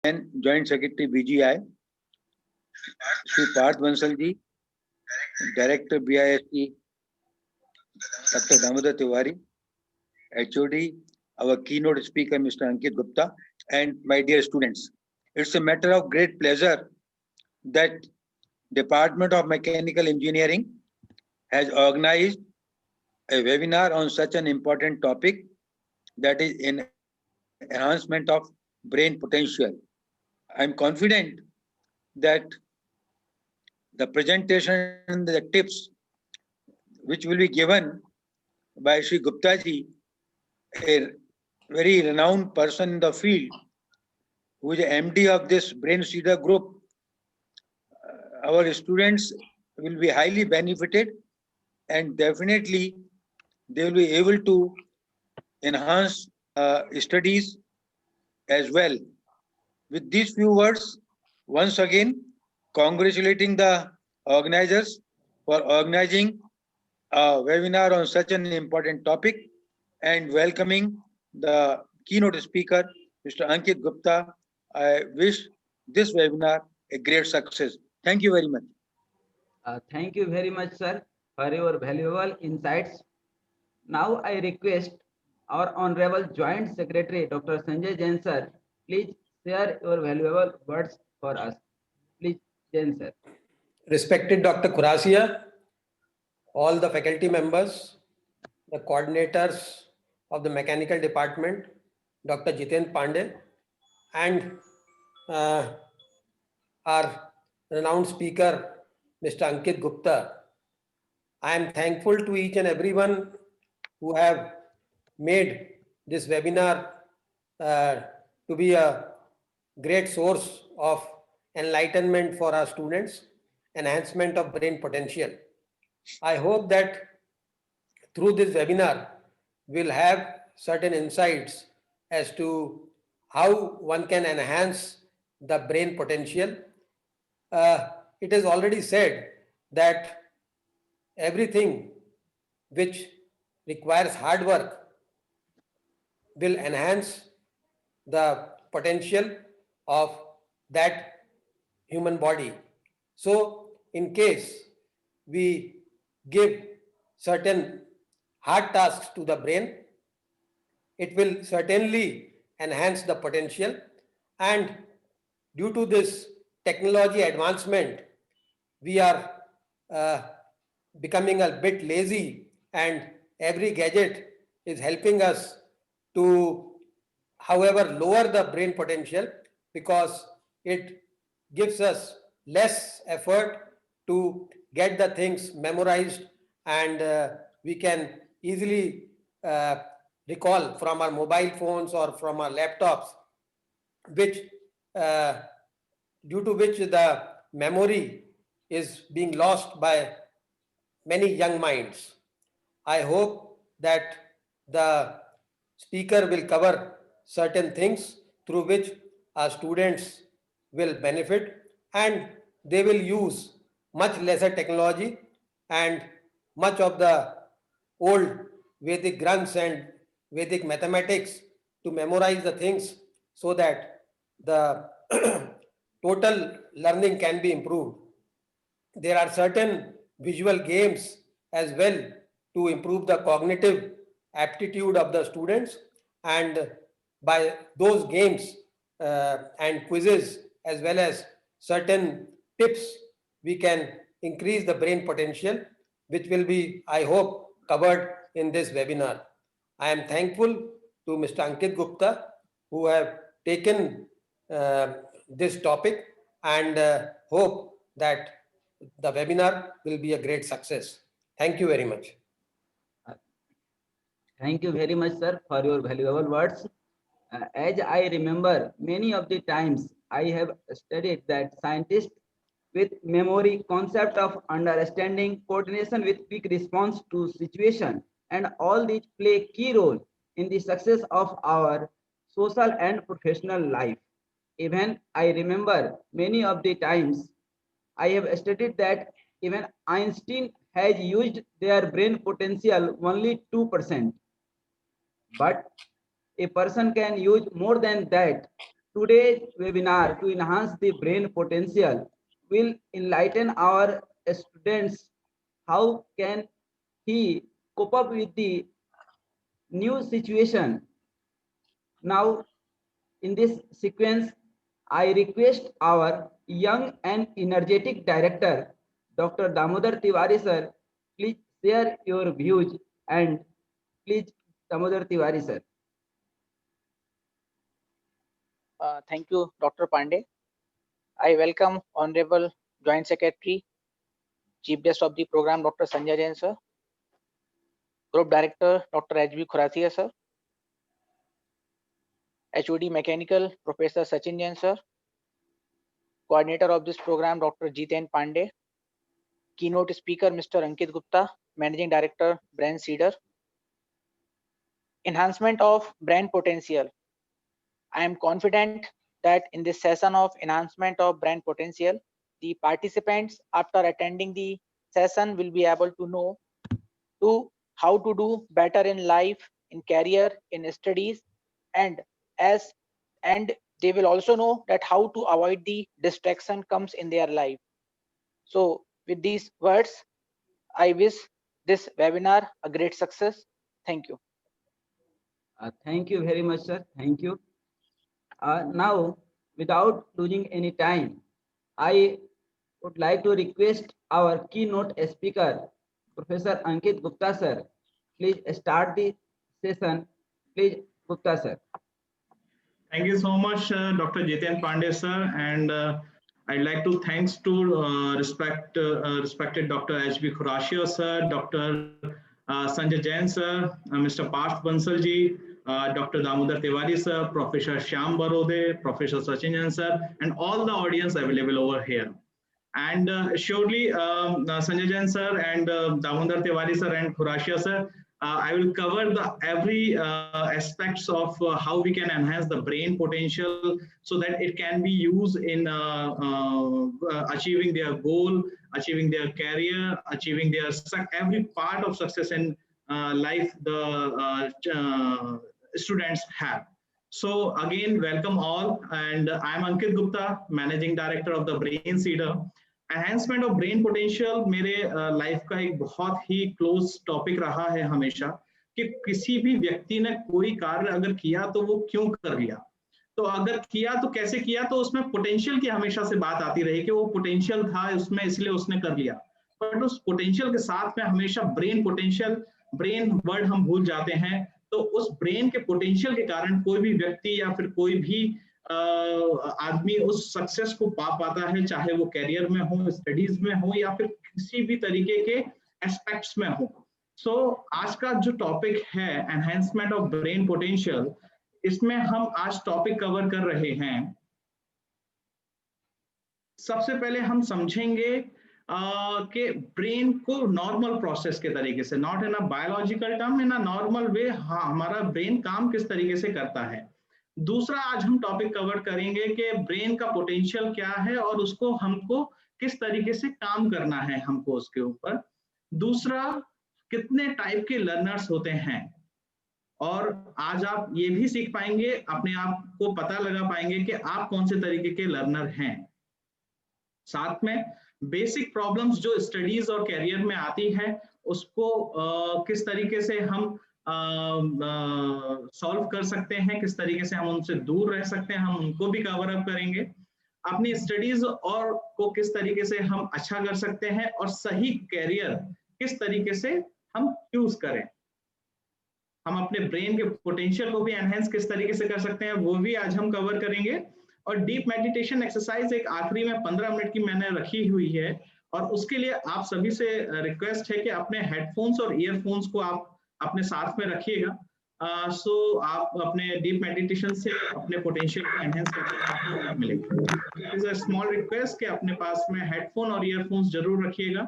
and Joint Secretary BGI, Shri Parth Bansal ji, Director BIST, Dr. Damodar Tiwari, HOD, our keynote speaker, Mr. Ankit Gupta, and my dear students. It's a matter of great pleasure that Department of Mechanical Engineering has organized a webinar on such an important topic, that is enhancement of brain potential. I'm confident that the presentation and the tips which will be given by Sri Gupta ji, a very renowned person in the field, who is the MD of this Brain Seeder group, our students will be highly benefited, and definitely they will be able to enhance studies as well. With these few words, once again, congratulating the organizers for organizing a webinar on such an important topic, and welcoming the keynote speaker, Mr. Ankit Gupta. I wish this webinar a great success. Thank you very much. Thank you very much, sir, for your valuable insights. Now I request our Honorable Joint Secretary, Dr. Sanjay Jain, sir, please share your valuable words for us. Please, Jain, sir. Respected Dr. Kurasia, all the faculty members, the coordinators of the mechanical department, Dr. Jiten Pandey, and our renowned speaker, Mr. Ankit Gupta. I am thankful to each and everyone who have made this webinar to be a great source of enlightenment for our students, enhancement of brain potential. I hope that through this webinar, we'll have certain insights as to how one can enhance the brain potential. It is already said that everything which requires hard work will enhance the potential of that human body. So, in case we give certain hard tasks to the brain, it will certainly enhance the potential. And due to this technology advancement, we are becoming a bit lazy, and every gadget is helping us to, however, lower the brain potential, because it gives us less effort to get the things memorized, and we can easily recall from our mobile phones or from our laptops, which due to which the memory is being lost by many young minds. I hope that the speaker will cover certain things through which our students will benefit, and they will use much lesser technology and much of the old Vedic grunts and Vedic mathematics to memorize the things, so that the total learning can be improved. There are certain visual games as well to improve the cognitive aptitude of the students, and by those games and quizzes, as well as certain tips, we can increase the brain potential, which will be, I hope, covered in this webinar. I am thankful to Mr. Ankit Gupta, who have taken this topic, and hope that the webinar will be a great success. Thank you very much. Thank you very much, sir, for your valuable words. As I remember, many of the times I have studied that scientists with memory, concept of understanding, coordination with quick response to situation, and all these play key role in the success of our social and professional life. Even I remember many of the times I have studied that even Einstein has used their brain potential only 2%, but a person can use more than that Today's webinar to enhance the brain potential will enlighten our students how can he cope up with the new situation. Now, in this sequence, I request our young and energetic director, Dr. Damodar Tiwari sir, please share your views and please Damodar Tiwari sir. Thank you, Dr. Pandey. I welcome Honorable Joint Secretary, Chief Guest of the program, Dr. Sanjay Jain sir, Group Director, Dr. H.B. Khurasia sir, HOD Mechanical, Professor Sachin Jain sir, Coordinator of this program, Dr. Jiten Pandey, Keynote Speaker, Mr. Ankit Gupta, Managing Director, Brand Seeder. Enhancement of brand potential. I am confident that in this session of enhancement of brand potential, the participants after attending the session will be able to know how to do better in life, in career, in studies, and they will also know that how to avoid the distraction comes in their life. So with these words, I wish this webinar a great success. Thank you. Thank you very much, sir. Thank you. Now, without losing any time, I would like to request our keynote speaker, Professor Ankit Gupta, sir. Please start the session. Please, Gupta, sir. Thank you so much, Dr. Jiten Pandey, sir. And I'd like to thanks to respected Dr. H.B. Khurasia, sir, Dr. Sanjay Jain, sir, Mr. Parth Bansal ji, Dr. Damodar Tiwari, sir, Professor Shyam Barode, Professor Sachin Jain, sir, and all the audience available over here. And surely, Sanjay Jain, sir, and Damodar Tiwari, sir, and Khurasia, sir, I will cover the every aspects of how we can enhance the brain potential so that it can be used in achieving their goal, achieving their career, achieving their every part of success in life the students have. So again, welcome all, and I'm Ankit Gupta, Managing Director of the Brain Seeder. Enhancement of brain potential मेरे life का एक बहुत ही close topic रहा है हमेशा कि किसी भी व्यक्ति ने कोई कार्य अगर किया तो वो क्यों कर लिया, तो अगर किया तो कैसे किया, तो उसमें पोटेंशियल की हमेशा से बात आती रही कि वो पोटेंशियल था उसमें इसलिए उसने कर लिया। बट उस पोटेंशियल के साथ में हमेशा ब्रेन पोटेंशियल, ब्रेन वर्ड हम भूल जाते हैं। तो उस ब्रेन के पोटेंशियल के कारण कोई भी व्यक्ति या फिर कोई भी आदमी उस सक्सेस को पा पाता है, चाहे वो करियर में हो, स्टडीज में हो या फिर किसी भी तरीके के एस्पेक्ट्स में हो। सो आज का जो टॉपिक है एनहांसमेंट ऑफ ब्रेन पोटेंशियल, इसमें हम आज टॉपिक कवर कर रहे हैं। सबसे पहले हम समझेंगे कि ब्रेन को नॉर्मल प्रोसेस के तरीके से, not in a biological term, in a normal way, हाँ हमारा ब्रेन काम किस तरीके से करता है। दूसरा आज हम टॉपिक कवर करेंगे कि ब्रेन का पोटेंशियल क्या है और उसको हमको किस तरीके से काम करना है हमको उसके ऊपर। दूसरा, कितने टाइप के लर्नर्स होते हैं, और आज आप ये भी सीख पाएंगे, अपने आप को पता लगा पाएंगे कि आप कौन से तरीके के लर्नर हैं। साथ में बेसिक प्रॉब्लम्स जो स्टडीज और करियर में आती है उसको किस तरीके से हम सॉल्व कर सकते हैं, किस तरीके से हम उनसे दूर रह सकते हैं, हम उनको भी कवर अप करेंगे। अपनी स्टडीज और को किस तरीके से हम अच्छा कर सकते हैं और सही कैरियर किस तरीके से हम चूज करें। हम अपने ब्रेन के पोटेंशियल को भी एनहेंस किस तरीके से कर सकते हैं वो भी आज हम कवर करेंगे। और डीप मेडिटेशन एक्सरसाइज एक आखिरी में 15 मिनट की मैंने रखी हुई है, और उसके लिए आप सभी से रिक्वेस्ट है कि अपने हेडफोन्स और ईयरफोन्स को आप अपने साथ में रखिएगा। सो आप अपने डीप मेडिटेशन से अपने पोटेंशियल को एनहेंस करके मिलेगा। इज अ स्मॉल रिक्वेस्ट कि अपने पास में हेडफोन और ईयरफोन्स जरूर रखिएगा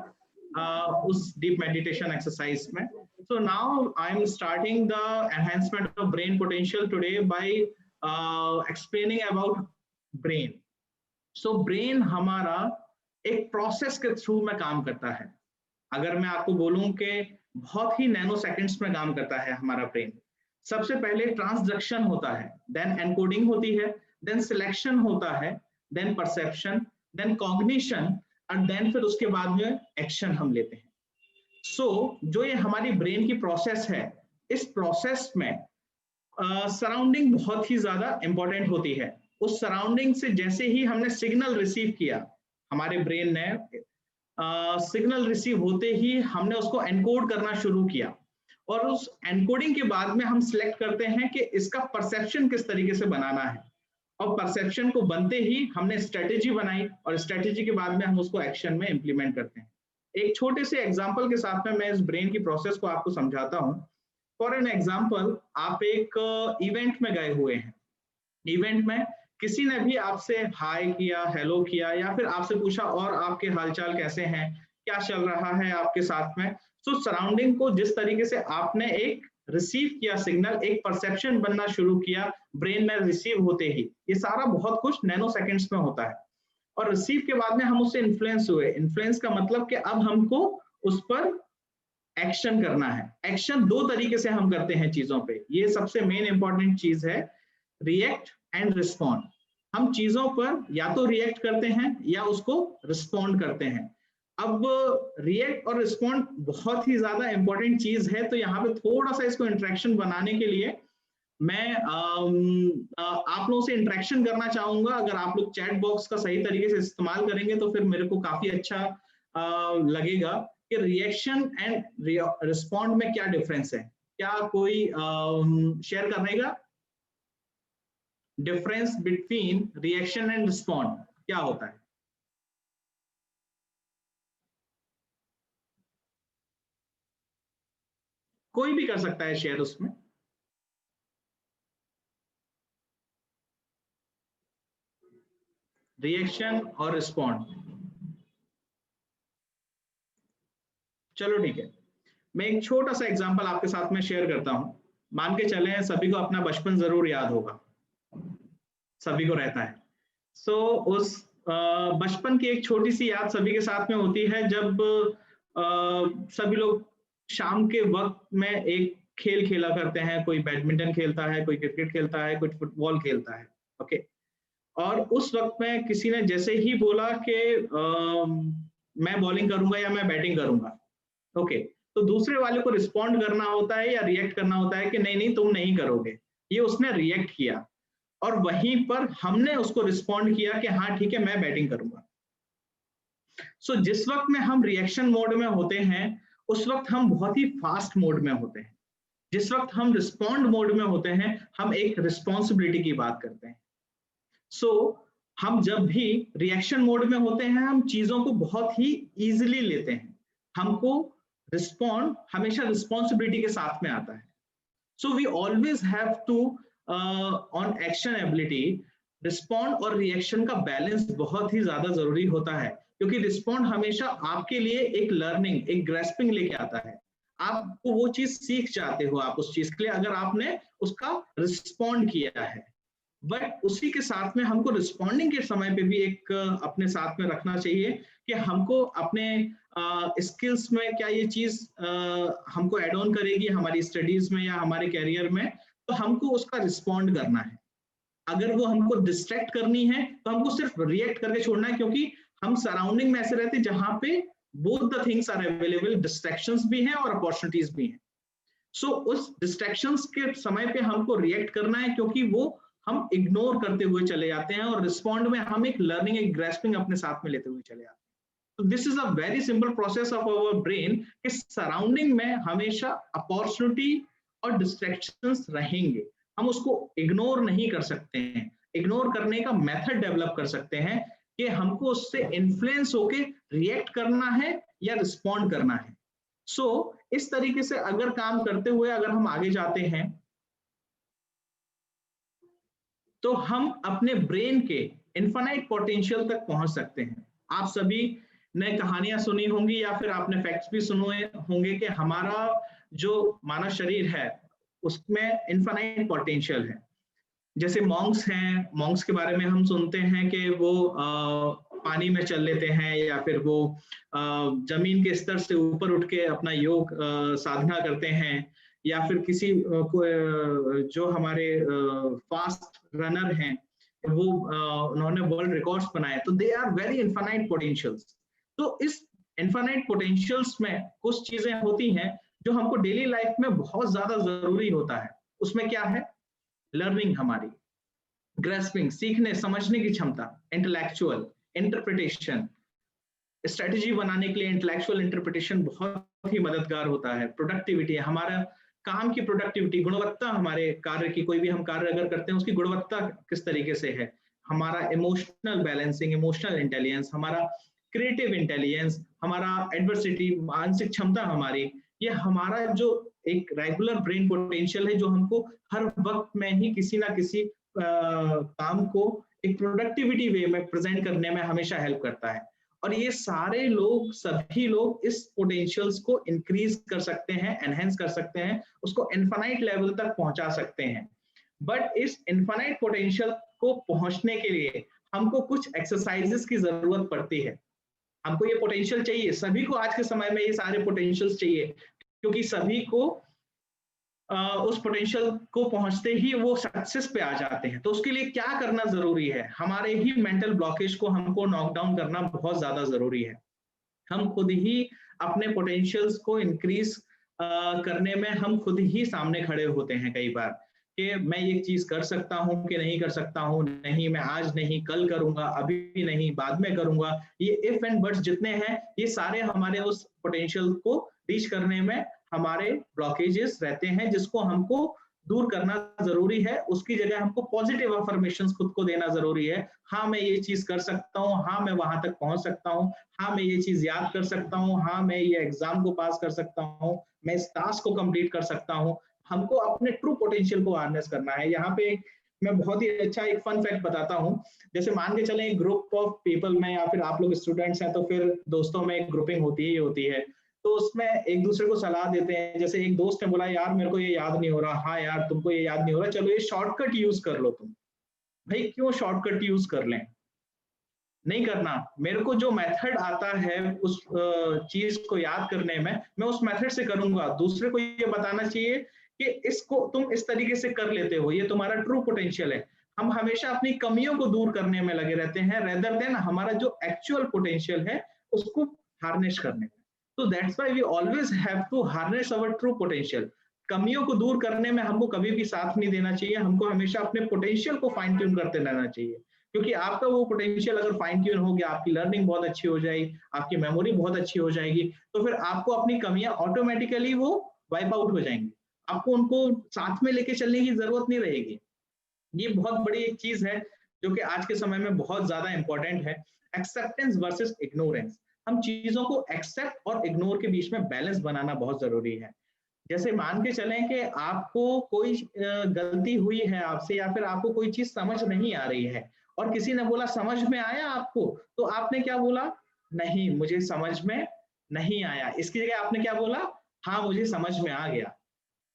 उस डीप मेडिटेशन एक्सरसाइज में। So now I am starting the enhancement of brain potential today by explaining about brain. So brain हमारा एक प्रोसेस के थ्रू में काम करता है। अगर मैं आपको बोलूं कि बहुत ही नैनो सेकंड्स में काम करता है हमारा ब्रेन। सबसे पहले ट्रांसडक्शन होता है, देन एनकोडिंग होती है, देन सिलेक्शन होता है, देन परसेप्शन, देन कॉग्निशन, और देन फिर उसके बाद में एक्शन हम लेते हैं। सो जो ये हमारी ब्रेन की प्रोसेस है, इस प्रोसेस में सराउंडिंग बहुत ही ज्यादा इंपॉर्टेंट होती है। उस सराउंडिंग से जैसे ही हमने सिग्नल रिसीव किया, हमारे ब्रेन ने सिग्नल रिसीव होते ही हमने उसको एनकोड करना शुरू किया, और उस एनकोडिंग के बाद में हम सिलेक्ट करते हैं कि इसका परसेप्शन किस तरीके से बनाना है, और परसेप्शन को बनते ही हमने स्ट्रेटेजी बनाई, और स्ट्रेटेजी के बाद में हम उसको एक्शन में इंप्लीमेंट करते हैं। एक छोटे से एग्जांपल के साथ में मैं इस ब्रेन की प्रोसेस को आपको समझाता हूं। फॉर एन एग्जांपल, आप एक इवेंट में गए हुए हैं, इवेंट में किसी ने भी आपसे हाय किया, हेलो किया, या फिर आपसे पूछा और आपके हालचाल कैसे हैं, क्या चल रहा है आपके साथ में। सो सराउंडिंग को जिस तरीके से आपने एक रिसीव किया सिग्नल, एक परसेप्शन बनना शुरू किया ब्रेन में रिसीव होते ही, ये सारा बहुत कुछ नैनो सेकेंड्स में होता है। और रिसीव के बाद में हम उससे इन्फ्लुएंस हुए। इन्फ्लुएंस का मतलब कि अब हमको उस पर एक्शन करना है। एक्शन दो तरीके से हम करते हैं चीजों पे, ये सबसे मेन इंपॉर्टेंट चीज है, रिएक्ट एंड रिस्पॉन्ड। हम चीजों पर या तो रिएक्ट करते हैं या उसको रिस्पॉन्ड करते हैं। अब रिएक्ट और रिस्पॉन्ड बहुत ही ज्यादा इंपॉर्टेंट चीज है, तो यहाँ पे थोड़ा सा इसको इंटरेक्शन बनाने के लिए मैं आप लोगों से इंटरेक्शन करना चाहूंगा। अगर आप लोग चैट बॉक्स का सही तरीके से इस्तेमाल करेंगे तो फिर मेरे को काफी अच्छा लगेगा कि रिएक्शन एंड रिस्पॉन्ड में क्या डिफरेंस है। क्या कोई शेयर करेगा? Difference between reaction and respond क्या होता है? कोई भी कर सकता है शेयर उसमें। रिएक्शन और रिस्पॉन्ड, चलो ठीक है, मैं एक छोटा सा एग्जांपल आपके साथ में शेयर करता हूं। मान के चले सभी को अपना बचपन जरूर याद होगा, सभी को रहता है। सो उस बचपन की एक छोटी सी याद सभी के साथ में होती है, जब सभी लोग शाम के वक्त में एक खेल खेला करते हैं। कोई बैडमिंटन खेलता है, कोई क्रिकेट खेलता है, कोई फुटबॉल खेलता है। ओके, और उस वक्त में किसी ने जैसे ही बोला कि मैं बॉलिंग करूंगा या मैं बैटिंग करूंगा, ओके, तो दूसरे वाले को रिस्पॉन्ड करना होता है या रिएक्ट करना होता है कि नहीं नहीं तुम नहीं करोगे। ये उसने रिएक्ट किया, और वहीं पर हमने उसको रिस्पॉन्ड किया कि हाँ ठीक है मैं बैटिंग करूंगा। सो जिस वक्त में हम रिएक्शन मोड में होते हैं उस वक्त हम बहुत ही फास्ट मोड में होते हैं। जिस वक्त हम रिस्पॉन्ड मोड में होते हैं हम एक रिस्पॉन्सिबिलिटी की बात करते हैं। सो हम जब भी रिएक्शन मोड में होते हैं हम चीजों को बहुत ही इजीली लेते हैं, हमको रिस्पॉन्ड हमेशा रिस्पॉन्सिबिलिटी के साथ में आता है। So we always have to on action ability, respond और रिएक्शन का बैलेंस बहुत ही ज्यादा जरूरी होता है, क्योंकि रिस्पॉन्ड हमेशा आपके लिए एक लर्निंग, एक ग्रेस्पिंग लेके आता है। आपको वो चीज सीख जाते हो आप उस चीज के लिए अगर आपने उसका रिस्पॉन्ड किया है। बट उसी के साथ में हमको रिस्पॉन्डिंग के समय पे भी एक अपने साथ में रखना चाहिए कि हमको अपने स्किल्स में क्या ये चीज हमको एड ऑन करेगी हमारी स्टडीज में या हमारे कैरियर में, तो हमको उसका रिस्पॉन्ड करना है। अगर वो हमको डिस्ट्रैक्ट करनी है तो हमको सिर्फ रिएक्ट करके छोड़ना है, क्योंकि हम सराउंडिंग में ऐसे रहते हैं जहां पे both the things are available, distractions भी हैं और अपॉर्चुनिटीज भी हैं। सो उस डिस्ट्रैक्शंस के समय पे हमको रिएक्ट करना है, क्योंकि वो हम इग्नोर करते हुए चले जाते हैं, और रिस्पॉन्ड में हम एक लर्निंग, एक ग्रेस्पिंग अपने साथ में लेते हुए चले जाते हैं। तो this is a very simple process of our brain कि सराउंडिंग में हमेशा अपॉर्चुनिटी और डिस्ट्रैक्शंस रहेंगे, हम उसको इग्नोर नहीं कर सकते हैं। इग्नोर करने का मेथड डेवलप कर सकते हैं कि हमको उससे इन्फ्लुएंस होके रिएक्ट करना है या रिस्पॉन्ड करना है। सो इस तरीके से अगर काम करते हुए अगर हम आगे जाते हैं तो हम अपने ब्रेन के इनफाइनाइट पोटेंशियल तक पहुंच सकते हैं। आप सभी ने कहानियां सुनी होंगी या फिर आपने फैक्ट्स भी सुने होंगे कि हमारा जो मानव शरीर है उसमें इनफाइनाइट पोटेंशियल है। जैसे मॉन्क्स हैं, मॉन्क्स के बारे में हम सुनते हैं कि वो पानी में चल लेते हैं या फिर वो जमीन के स्तर से ऊपर उठ के अपना योग साधना करते हैं, या फिर किसी जो हमारे फास्ट रनर हैं वो उन्होंने वर्ल्ड रिकॉर्ड्स बनाए, तो they are very infinite potentials. तो इस इनफाइनाइट पोटेंशियल्स में कुछ चीजें होती हैं जो हमको डेली लाइफ में बहुत ज्यादा जरूरी होता है। उसमें क्या है? लर्निंग, हमारी ग्रेस्पिंग, सीखने समझने की क्षमता, इंटेलेक्चुअल इंटरप्रिटेशन, स्ट्रेटेजी बनाने के लिए इंटेलेक्चुअल इंटरप्रिटेशन बहुत ही मददगार होता है। प्रोडक्टिविटी, हमारा काम की प्रोडक्टिविटी, गुणवत्ता, हमारे कार्य की, कोई भी हम कार्य अगर करते हैं उसकी गुणवत्ता किस तरीके से है, हमारा इमोशनल बैलेंसिंग, इमोशनल इंटेलिजेंस, हमारा क्रिएटिव इंटेलिजेंस, हमारा एडवर्सिटी, मानसिक क्षमता हमारी, ये हमारा जो एक रेगुलर ब्रेन पोटेंशियल है जो हमको हर वक्त में ही किसी ना किसी काम को एक प्रोडक्टिविटी वे में प्रेजेंट करने में हमेशा हेल्प करता है। और ये सारे लोग, सभी लोग इस पोटेंशियल्स को इंक्रीज कर सकते हैं, एनहेंस कर सकते हैं, उसको इनफाइनाइट लेवल तक पहुंचा सकते हैं। बट इस इनफाइनाइट पोटेंशियल को पहुंचने के लिए हमको कुछ एक्सरसाइजेस की जरूरत पड़ती है। हमको ये पोटेंशियल चाहिए, सभी को आज के समय में ये सारे पोटेंशियल्स चाहिए, क्योंकि सभी को उस पोटेंशियल को पहुंचते ही वो सक्सेस पे आ जाते हैं। तो उसके लिए क्या करना जरूरी है? हमारे ही मेंटल ब्लॉकेज को हमको नॉक डाउन करना बहुत ज्यादा जरूरी है। हम खुद ही अपने पोटेंशियल्स को इंक्रीज करने में हम खुद ही सामने खड़े होते हैं कई बार, कि मैं ये चीज कर सकता हूँ कि नहीं कर सकता हूँ, नहीं मैं आज नहीं, कल करूंगा, अभी नहीं, बाद में करूंगा। ये इफ एंड बट्स जितने हैं, ये सारे हमारे उस पोटेंशियल को रीच करने में हमारे ब्लॉकेजेस रहते हैं, जिसको हमको दूर करना जरूरी है। उसकी जगह हमको पॉजिटिव अफर्मेशंस खुद को देना जरूरी है। हाँ, मैं ये चीज कर सकता हूँ, हाँ मैं वहां तक पहुंच सकता हूँ, हाँ मैं ये चीज याद कर सकता हूँ, हाँ मैं ये एग्जाम को पास कर सकता हूँ, मैं इस टास्क को कंप्लीट कर सकता हूँ। हमको अपने ट्रू पोटेंशियल को हार्नेस करना है। यहाँ पे मैं बहुत ही अच्छा एक फन फैक्ट बताता हूँ। जैसे मान के चले एक ग्रुप ऑफ पीपल में, या फिर आप लोग स्टूडेंट्स हैं तो फिर दोस्तों में एक ग्रुपिंग होती है, तो उसमें एक दूसरे को सलाह देते हैं। जैसे एक दोस्त ने बोला, यार मेरे को ये याद नहीं हो रहा, हाँ यार तुमको ये याद नहीं हो रहा, चलो ये शॉर्टकट यूज कर लो तुम। भाई क्यों शॉर्टकट यूज कर लें? नहीं करना। मेरे को जो मेथड आता है उस चीज को याद करने में, मैं उस मेथड से करूंगा। दूसरे को ये बताना चाहिए कि इसको तुम इस तरीके से कर लेते हो, ये तुम्हारा ट्रू पोटेंशियल है। हम हमेशा अपनी कमियों को दूर करने में लगे रहते हैं, रेदर देन हमारा जो एक्चुअल पोटेंशियल है उसको हार्नेस करने में। तो that's why we always have to harness our true potential. कमियों को दूर करने में हमको कभी भी साथ नहीं देना चाहिए, हमको हमेशा अपने पोटेंशियल को फाइन ट्यून करते रहना चाहिए। क्योंकि आपका वो पोटेंशियल अगर फाइन ट्यून हो गया, आपकी लर्निंग बहुत अच्छी हो जाएगी, आपकी मेमोरी बहुत अच्छी हो जाएगी, तो फिर आपको अपनी कमियां ऑटोमेटिकली वो वाइप आउट हो जाएंगी। आपको उनको साथ में लेके चलने की जरूरत नहीं रहेगी। ये बहुत बड़ी एक चीज है जो कि आज के समय में बहुत ज्यादा इंपॉर्टेंट है, एक्सेप्टेंस वर्सेस इग्नोरेंस। हम चीजों को एक्सेप्ट और इग्नोर के बीच में बैलेंस बनाना बहुत जरूरी है। जैसे मान के चलें कि आपको कोई गलती हुई है आपसे, या फिर आपको कोई चीज समझ नहीं आ रही है और किसी ने बोला समझ में आया आपको, तो आपने क्या बोला? नहीं, मुझे समझ में नहीं आया। इसकी जगह आपने क्या बोला? हाँ मुझे समझ में आ गया।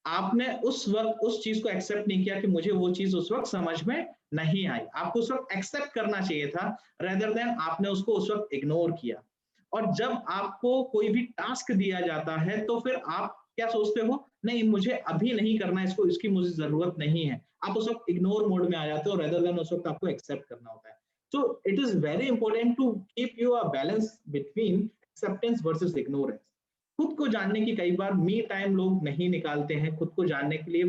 आपने उस वक्त उस चीज को एक्सेप्ट नहीं किया कि मुझे वो चीज उस वक्त समझ में नहीं आई। आपको उस वक्त एक्सेप्ट करना चाहिए था, रेदर देन आपने उसको उस वक्त इग्नोर किया। और जब आपको कोई भी टास्क दिया जाता है तो फिर आप क्या सोचते हो? नहीं मुझे अभी नहीं करना इसको, इसकी मुझे जरूरत नहीं है। आप उस वक्त इग्नोर मोड में आ जाते हो, रेदर देन उस वक्त आपको एक्सेप्ट करना होता है। So it is very important to keep you a balance between acceptance versus ignorance. खुद को जानने की कई बार मी टाइम लोग नहीं निकालते हैं। खुद को जानने के लिए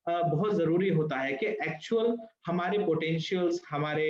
बहुत जरूरी होता है कि एक्चुअल हमारे पोटेंशियल्स, हमारे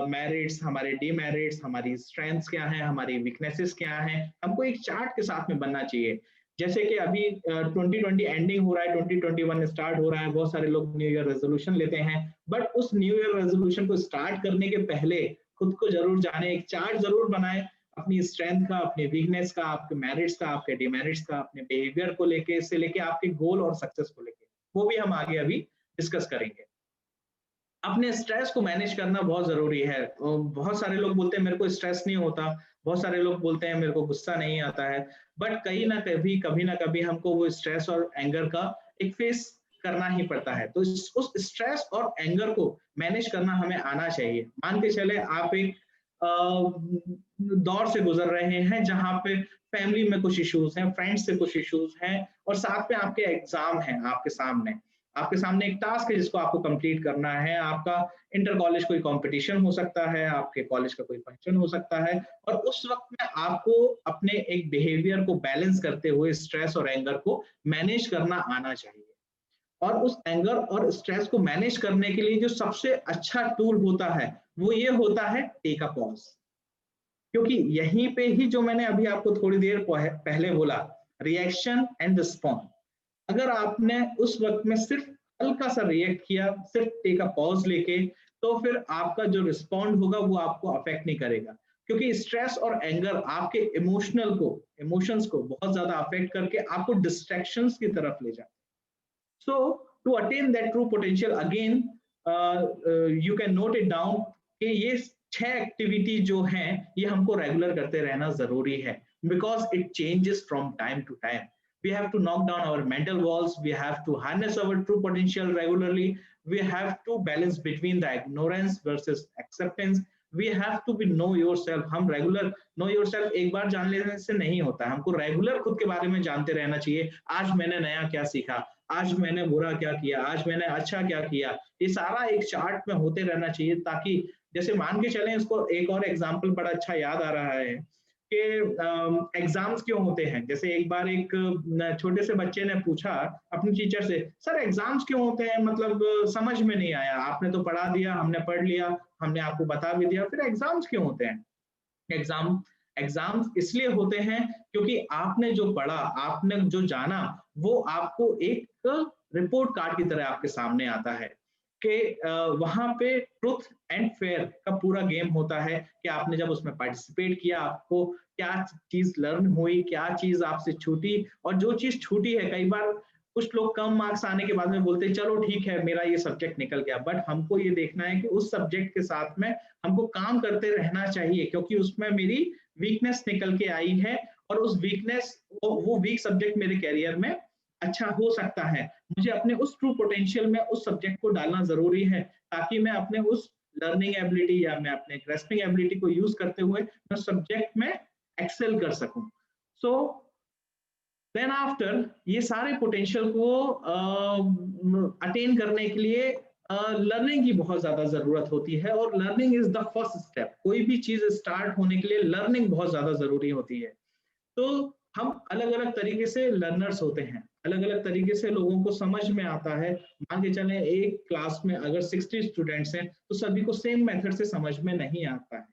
मेरिट्स, हमारे डीमेरिट्स, हमारी स्ट्रेंथ्स क्या हैं, हमारी वीकनेसेस क्या हैं, हमको एक चार्ट के साथ में बनना चाहिए। जैसे कि अभी 2020 एंडिंग हो रहा है, 2021 स्टार्ट हो रहा है, बहुत सारे लोग न्यू ईयर रेजोल्यूशन लेते हैं, बट उस न्यू ईयर रेजोल्यूशन को स्टार्ट करने के पहले खुद को जरूर जाने, एक चार्ट जरूर बनाए अपनी स्ट्रेंथ का, अपने वीकनेस का, आपके मेरिट्स का, आपके डिमेरिट्स का, अपने बिहेवियर को लेके से लेके आपके गोल और सक्सेस को लेके। वो भी हम आगे अभी डिस्कस करेंगे। अपने स्ट्रेस को मैनेज करना बहुत जरूरी है। बहुत सारे लोग बोलते हैं मेरे को स्ट्रेस नहीं होता, बहुत सारे लोग बोलते हैं मेरे को गुस्सा नहीं आता है, बट कहीं ना कभी ना कभी हमको वो स्ट्रेस और एंगर का एक फेस करना ही पड़ता है। तो उस स्ट्रेस और एंगर को मैनेज करना हमें आना चाहिए। मान के चले आप एक दौर से गुजर रहे हैं जहां पे फैमिली में कुछ इश्यूज हैं, फ्रेंड्स से कुछ इश्यूज हैं, और साथ में आपके एग्जाम हैं आपके सामने, आपके सामने एक टास्क है जिसको आपको कंप्लीट करना है, आपका इंटर कॉलेज कोई कंपटीशन हो सकता है, आपके कॉलेज का कोई फंक्शन हो सकता है, और उस वक्त में आपको अपने एक बिहेवियर को बैलेंस करते हुए स्ट्रेस और एंगर को मैनेज करना आना चाहिए। और उस एंगर और स्ट्रेस को मैनेज करने के लिए जो सबसे अच्छा टूल होता है वो ये होता है टेक अ पॉज। क्योंकि यहीं पे ही जो मैंने अभी आपको थोड़ी देर पहले बोला, रिएक्शन एंड रिस्पॉन्स, अगर आपने उस वक्त में सिर्फ हल्का सा रिएक्ट किया, सिर्फ टेक अ पॉज लेके, तो फिर आपका जो रिस्पॉन्ड होगा वो आपको अफेक्ट नहीं करेगा। क्योंकि स्ट्रेस और एंगर आपके इमोशंस को बहुत ज्यादा अफेक्ट करके आपको डिस्ट्रैक्शंस की तरफ ले जाते हैं। So to attain that true potential, again you can note it down कि ये 6 एक्टिविटी जो हैं ये हमको रेगुलर करते रहना जरूरी है, because it changes from time to time. We have to knock down our mental walls, we have to harness our true potential regularly, we have to balance between the ignorance versus acceptance, we have to be know yourself. हम regular know yourself एक बार जान लेने से नहीं होता, हमको regular खुद के बारे में जानते रहना चाहिए। आज मैंने नया क्या सीखा, आज मैंने बुरा क्या किया, आज मैंने अच्छा क्या किया, ये सारा एक चार्ट में होते रहना चाहिए। ताकि जैसे मान के चलें, इसको एक और एग्जांपल बड़ा अच्छा याद आ रहा है कि एग्जाम्स क्यों होते हैं। जैसे एक बार एक छोटे से बच्चे ने पूछा अपने टीचर से, सर एग्जाम्स क्यों होते हैं, मतलब समझ में नहीं आया, आपने तो पढ़ा दिया, हमने पढ़ लिया, हमने आपको बता भी दिया, फिर एग्जाम्स क्यों होते हैं। एग्जाम्स इसलिए होते हैं क्योंकि आपने जो पढ़ा, आपने जो जाना, वो आपको एक रिपोर्ट कार्ड की तरह आपके सामने आता है कि वहां पे ट्रुथ एंड फेयर का पूरा गेम होता है कि आपने जब उसमें पार्टिसिपेट किया, आपको क्या चीज लर्न हुई, क्या चीज आपसे छूटी, और जो चीज छूटी है, कई बार कुछ लोग कम मार्क्स आने के बाद में बोलते हैं चलो ठीक है मेरा ये सब्जेक्ट निकल गया, बट हमको ये देखना है कि उस सब्जेक्ट के साथ में हमको काम करते रहना चाहिए, क्योंकि उसमें मेरी वीकनेस निकल के आई है, और उस वीकनेस वो वीक सब्जेक्ट मेरे कैरियर में अच्छा हो सकता है। मुझे अपने उस ट्रू पोटेंशियल में उस सब्जेक्ट को डालना जरूरी है, ताकि मैं अपने उस लर्निंग एबिलिटी या मैं अपने ग्रेस्पिंग एबिलिटी को यूज करते हुए मैं सब्जेक्ट में एक्सेल कर सकूं। सो देन आफ्टर ये सारे पोटेंशियल को अटेन करने के लिए लर्निंग की बहुत ज्यादा जरूरत होती है, और learning is the first step. कोई भी चीज स्टार्ट होने के लिए लर्निंग बहुत ज्यादा जरूरी होती है। तो हम अलग अलग तरीके से लर्नर्स होते हैं, अलग अलग तरीके से लोगों को समझ में आता है। मान के चलें एक क्लास में अगर 60 स्टूडेंट्स हैं तो सभी को सेम मेथड से समझ में नहीं आता है,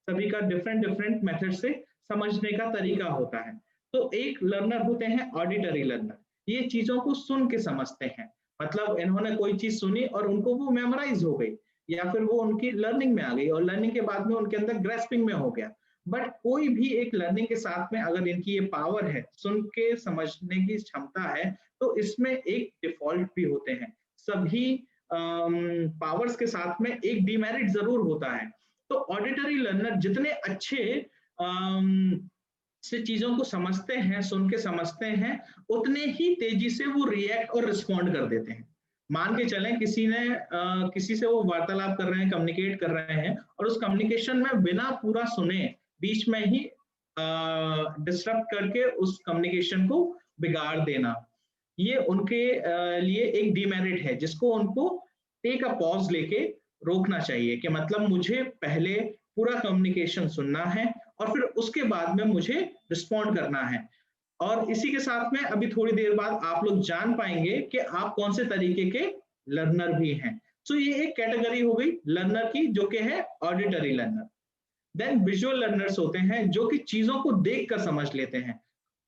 सभी का डिफरेंट मेथड से समझने का तरीका होता है। तो एक लर्नर होते हैं ऑडिटरी लर्नर, ये चीजों को सुन के समझते हैं, मतलब इन्होंने कोई चीज सुनी और उनको वो मेमोराइज हो गई, या फिर वो उनकी लर्निंग में आ गई, और लर्निंग के बाद में उनके अंदर ग्रेस्पिंग में हो गया। बट कोई भी एक लर्निंग के साथ में अगर इनकी ये पावर है, सुन के समझने की क्षमता है, तो इसमें एक डिफॉल्ट भी होते हैं। सभी पावर्स के साथ में एक डिमेरिट जरूर होता है। तो ऑडिटरी लर्नर जितने अच्छे से चीजों को समझते हैं, सुन के समझते हैं, उतने ही तेजी से वो रिएक्ट और रिस्पॉन्ड कर देते हैं। मान के चलें किसी से वो वार्तालाप कर रहे हैं, कम्युनिकेट कर रहे हैं, और उस कम्युनिकेशन में बिना पूरा सुने बीच में ही डिस्टर्ब करके उस कम्युनिकेशन को बिगाड़ देना, ये उनके लिए एक डिमेरिट है, जिसको उनको टेक अ पॉज लेके रोकना चाहिए कि मतलब मुझे पहले पूरा कम्युनिकेशन सुनना है और फिर उसके बाद में मुझे रिस्पॉन्ड करना है। और इसी के साथ में अभी थोड़ी देर बाद आप लोग जान पाएंगे कि आप कौन से तरीके के लर्नर भी हैं। सो ये एक कैटेगरी हो गई लर्नर की, जो कि है auditory learner. Then visual learners होते हैं जो कि चीजों को देखकर समझ लेते हैं।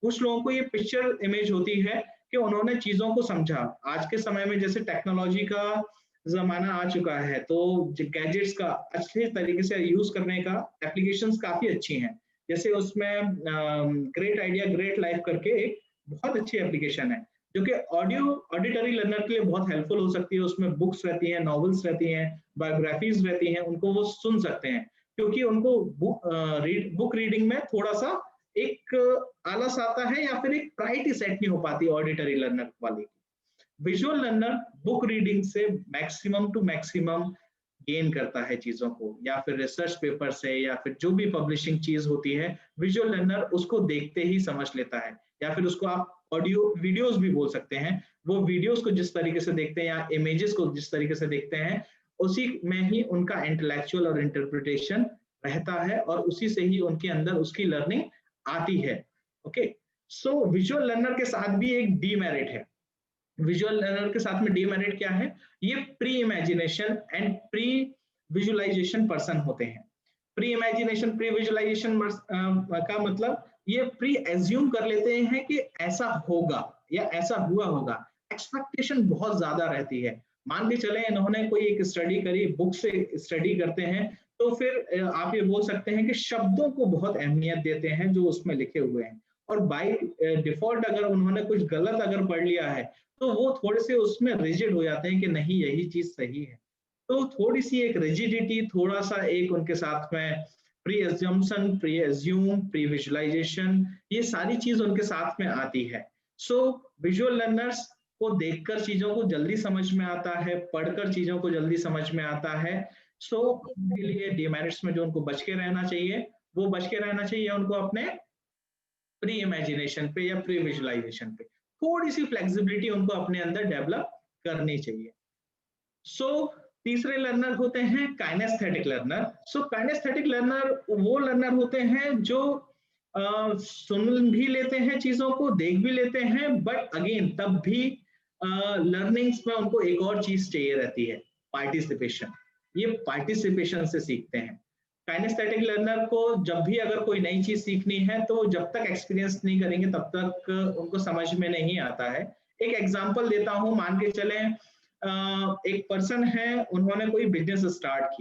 कुछ लोगों को ये पिक्चर इमेज होती है कि उन्होंने चीजों को समझा। आज के समय में जैसे टेक्नोलॉजी का जमाना आ चुका है, तो गैजेट्स का अच्छे तरीके से यूज करने का एप्लीकेशंस काफी अच्छी हैं। जैसे उसमें ग्रेट आइडिया ग्रेट लाइफ करके एक बहुत अच्छी एप्लीकेशन है, जो कि ऑडिटरी लर्नर के लिए बहुत हेल्पफुल हो सकती है। उसमें बुक्स रहती हैं, नॉवेल्स रहती हैं, बायोग्राफीज रहती हैं, उनको वो सुन सकते हैं, क्योंकि उनको बुक रीडिंग में थोड़ा सा एक आलस आता है, या फिर एक प्रायोरिटी सेट नहीं हो पाती ऑडिटरी लर्नर वाली। विजुअल लर्नर बुक रीडिंग से मैक्सिमम टू मैक्सिमम गेन करता है चीजों को, या फिर रिसर्च पेपर से, या फिर जो भी पब्लिशिंग चीज होती है, विजुअल लर्नर उसको देखते ही समझ लेता है, या फिर उसको आप ऑडियो वीडियोस भी बोल सकते हैं, वो वीडियोस को जिस तरीके से देखते हैं या इमेजेस को जिस तरीके से देखते हैं, उसी में ही उनका इंटेलेक्चुअल और इंटरप्रिटेशन रहता है और उसी से ही उनके अंदर उसकी लर्निंग आती है। ओके, सो विजुअल लर्नर के साथ भी एक डीमेरिट है। विजुअल लर्नर के साथ में डीमेरिट क्या है? ये pre imagination and pre visualization person होते हैं। प्री इमेजिनेशन प्री विजुअलाइजेशन का मतलब ये प्री एज्यूम कर लेते हैं कि ऐसा होगा या ऐसा हुआ होगा, एक्सपेक्टेशन बहुत ज्यादा रहती है। मान के चले इन्होंने कोई एक स्टडी करी, बुक से स्टडी करते हैं, तो फिर आप ये बोल सकते हैं कि शब्दों को बहुत अहमियत देते हैं जो उसमें लिखे हुए हैं, और बाय डिफॉल्ट अगर उन्होंने कुछ गलत अगर पढ़ लिया है तो वो थोड़े से उसमें रिजिड हो जाते हैं कि नहीं यही चीज सही है। तो थोड़ी सी एक रिजिडिटी, थोड़ा सा एक उनके साथ में pre assumption, pre assume, pre visualisation, ये सारी चीज उनके साथ में आती है। सो विजुअल लर्नर्स को देखकर चीजों को जल्दी समझ में आता है, पढ़कर चीजों को जल्दी समझ में आता है। सो उनके लिए डिमेरिट्स में जो उनको बच के रहना चाहिए, वो बच के रहना चाहिए उनको अपने प्री इमेजिनेशन पे या प्री विजुअलाइजेशन पे। थोड़ी सी फ्लेक्सिबिलिटी उनको अपने अंदर डेवलप करनी चाहिए। सो तीसरे लर्नर होते हैं kinaesthetic learner. So kinaesthetic learner वो लर्नर होते हैं जो सुन भी लेते हैं चीजों को, देख भी लेते हैं, बट अगेन तब भी लर्निंग्स में उनको एक और चीज चाहिए रहती है, पार्टिसिपेशन। ये पार्टिसिपेशन से सीखते हैं। काइनेस्थेटिक लर्नर को जब भी अगर कोई नई चीज सीखनी है तो जब तक एक्सपीरियंस नहीं करेंगे तब तक उनको समझ में नहीं आता है। एक एग्जांपल देता हूं, मान के चले एक पर्सन है, उन्होंने कोई बिजनेस स्टार्ट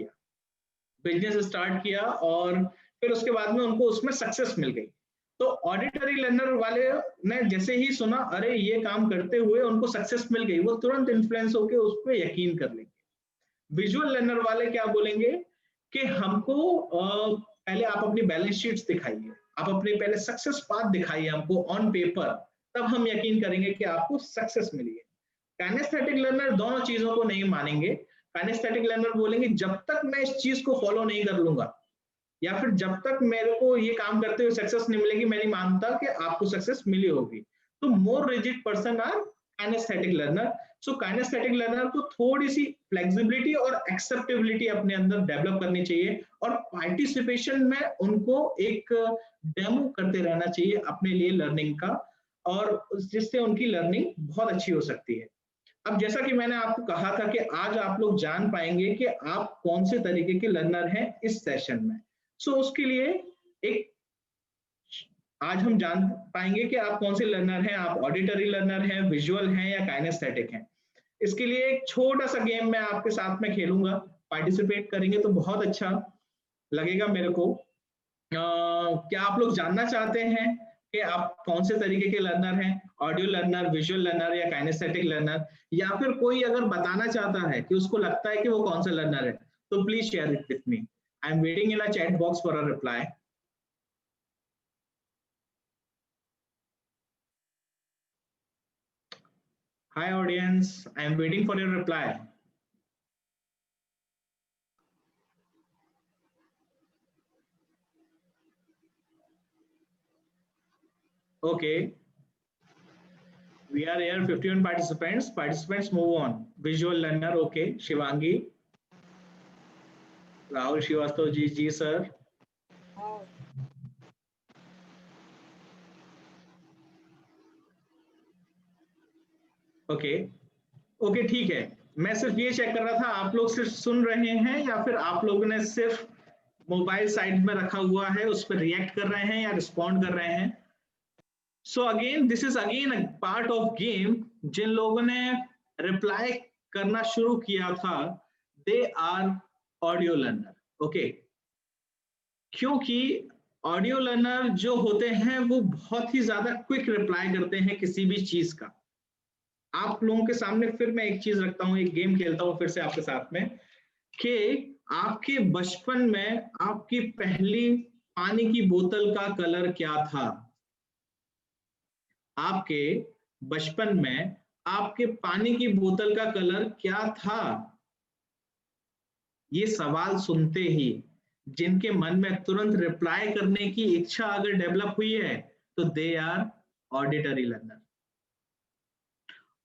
किया और फिर उसके बाद में उनको उसमें सक्सेस मिल गई। तो ऑडिटरी लर्नर वाले ने जैसे ही सुना अरे ये काम करते हुए उनको सक्सेस मिल गई, वो तुरंत इन्फ्लुएंस होकर उस पर यकीन कर लेंगे। विजुअल लर्नर वाले क्या बोलेंगे कि हमको पहले आप अपनी बैलेंस शीट्स दिखाइए, आप अपनी पहले सक्सेस पाथ दिखाइए हमको ऑन पेपर, तब हम यकीन करेंगे कि आपको सक्सेस मिली है। काइनेस्थेटिक लर्नर दोनों चीजों को नहीं मानेंगे। काइनेस्थेटिक लर्नर बोलेंगे जब तक मैं इस चीज को फॉलो नहीं कर लूंगा या फिर जब तक मेरे को ये काम करते हुए सक्सेस नहीं मिलेगी, मैं नहीं मानता कि आपको सक्सेस मिली होगी। तो more rigid person are kinaesthetic learner. So kinaesthetic learner को थोड़ी सी फ्लेक्सिबिलिटी और एक्सेप्टेबिलिटी अपने अंदर डेवलप करनी चाहिए और पार्टिसिपेशन में उनको एक डेमो करते रहना चाहिए अपने लिए लर्निंग का, और जिससे उनकी लर्निंग बहुत अच्छी हो सकती है। अब जैसा कि मैंने आपको कहा था कि आज आप लोग जान पाएंगे कि आप कौन से तरीके के लर्नर हैं इस सेशन में। सो उसके लिए एक आज हम जान पाएंगे कि आप कौन से लर्नर हैं, आप ऑडिटरी लर्नर हैं, विजुअल हैं या काइनेस्थेटिक हैं। इसके लिए एक छोटा सा गेम मैं आपके साथ में खेलूंगा, पार्टिसिपेट करेंगे तो बहुत अच्छा लगेगा मेरे को। क्या आप लोग जानना चाहते हैं कि आप कौन से तरीके के लर्नर हैं, ऑडियो लर्नर, विजुअल लर्नर या काइनेस्थेटिक लर्नर, या फिर कोई अगर बताना चाहता है कि उसको लगता है कि वो कौन सा लर्नर है, तो please share it with me. I am waiting in a chat box for a reply. Hi audience, I am waiting for your reply. Okay. We are here 51 participants. Participants move on. Visual learner, okay. Shivangi. Rahul Srivastav ji sir. Okay okay ठीक है, मैं सिर्फ ये check कर रहा था आप लोग सिर्फ सुन रहे हैं या फिर आप लोगों ने सिर्फ मोबाइल साइड में रखा हुआ है उस पर रिएक्ट कर रहे हैं या रिस्पॉन्ड कर रहे हैं। So again this is again a part of game. जिन लोगों ने रिप्लाई करना शुरू किया था they are audio learner. Okay, क्योंकि ऑडियो लर्नर जो होते हैं वो बहुत ही ज्यादा क्विक रिप्लाई करते हैं किसी भी चीज का। आप लोगों के सामने फिर मैं एक चीज रखता हूं, एक गेम खेलता हूं फिर से आपके साथ में कि आपके बचपन में आपकी पहली पानी की बोतल का कलर क्या था? आपके बचपन में आपके पानी की बोतल का कलर क्या था? ये सवाल सुनते ही जिनके मन में तुरंत रिप्लाई करने की इच्छा अगर डेवलप हुई है तो दे आर ऑडिटरी लर्नर।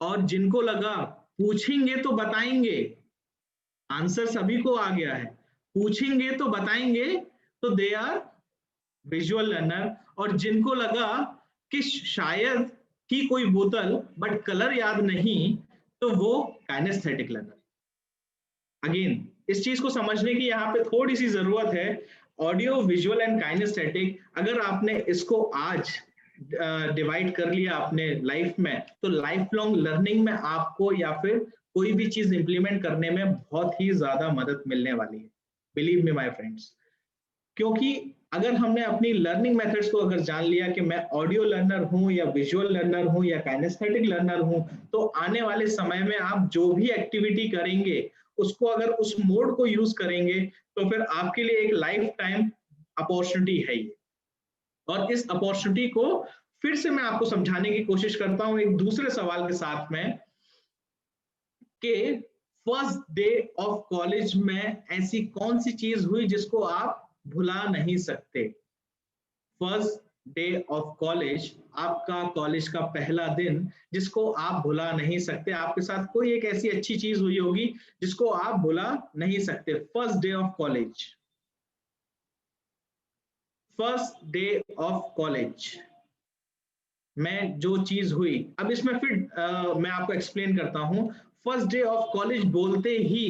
और जिनको लगा पूछेंगे तो बताएंगे, आंसर सभी को आ गया है, पूछेंगे तो बताएंगे, तो दे आर विजुअल लर्नर। और जिनको लगा कि शायद थी कोई बोतल बट कलर याद नहीं, तो वो काइनेस्थेटिक लर्नर। अगेन इस चीज को समझने की यहाँ पे थोड़ी सी जरूरत है। ऑडियो विजुअल एंड काइनेस्थेटिक, अगर आपने इसको आज डिवाइड कर लिया अपने लाइफ में, तो लाइफ लॉन्ग लर्निंग में आपको या फिर कोई भी चीज इंप्लीमेंट करने में बहुत ही ज्यादा मदद मिलने वाली है, बिलीव मी माय फ्रेंड्स। क्योंकि अगर हमने अपनी लर्निंग मेथड्स को अगर जान लिया कि मैं ऑडियो लर्नर हूं या विजुअल लर्नर हूं या काइनेस्थेटिक लर्नर हूं, तो आने वाले समय में आप जो भी एक्टिविटी करेंगे उसको अगर उस मोड को यूज करेंगे तो फिर आपके लिए एक लाइफ टाइम अपॉर्चुनिटी है ये। और इस अपॉर्चुनिटी को फिर से मैं आपको समझाने की कोशिश करता हूं एक दूसरे सवाल के साथ में, कि फर्स्ट डे ऑफ कॉलेज में ऐसी कौन सी चीज हुई जिसको आप भुला नहीं सकते। फर्स्ट डे ऑफ कॉलेज, आपका कॉलेज का पहला दिन जिसको आप भुला नहीं सकते। आपके साथ कोई एक ऐसी अच्छी चीज हुई होगी जिसको आप भुला नहीं सकते। First day of college, first day of college में जो चीज हुई। अब इसमें फिर मैं आपको एक्सप्लेन करता हूं। फर्स्ट डे ऑफ कॉलेज बोलते ही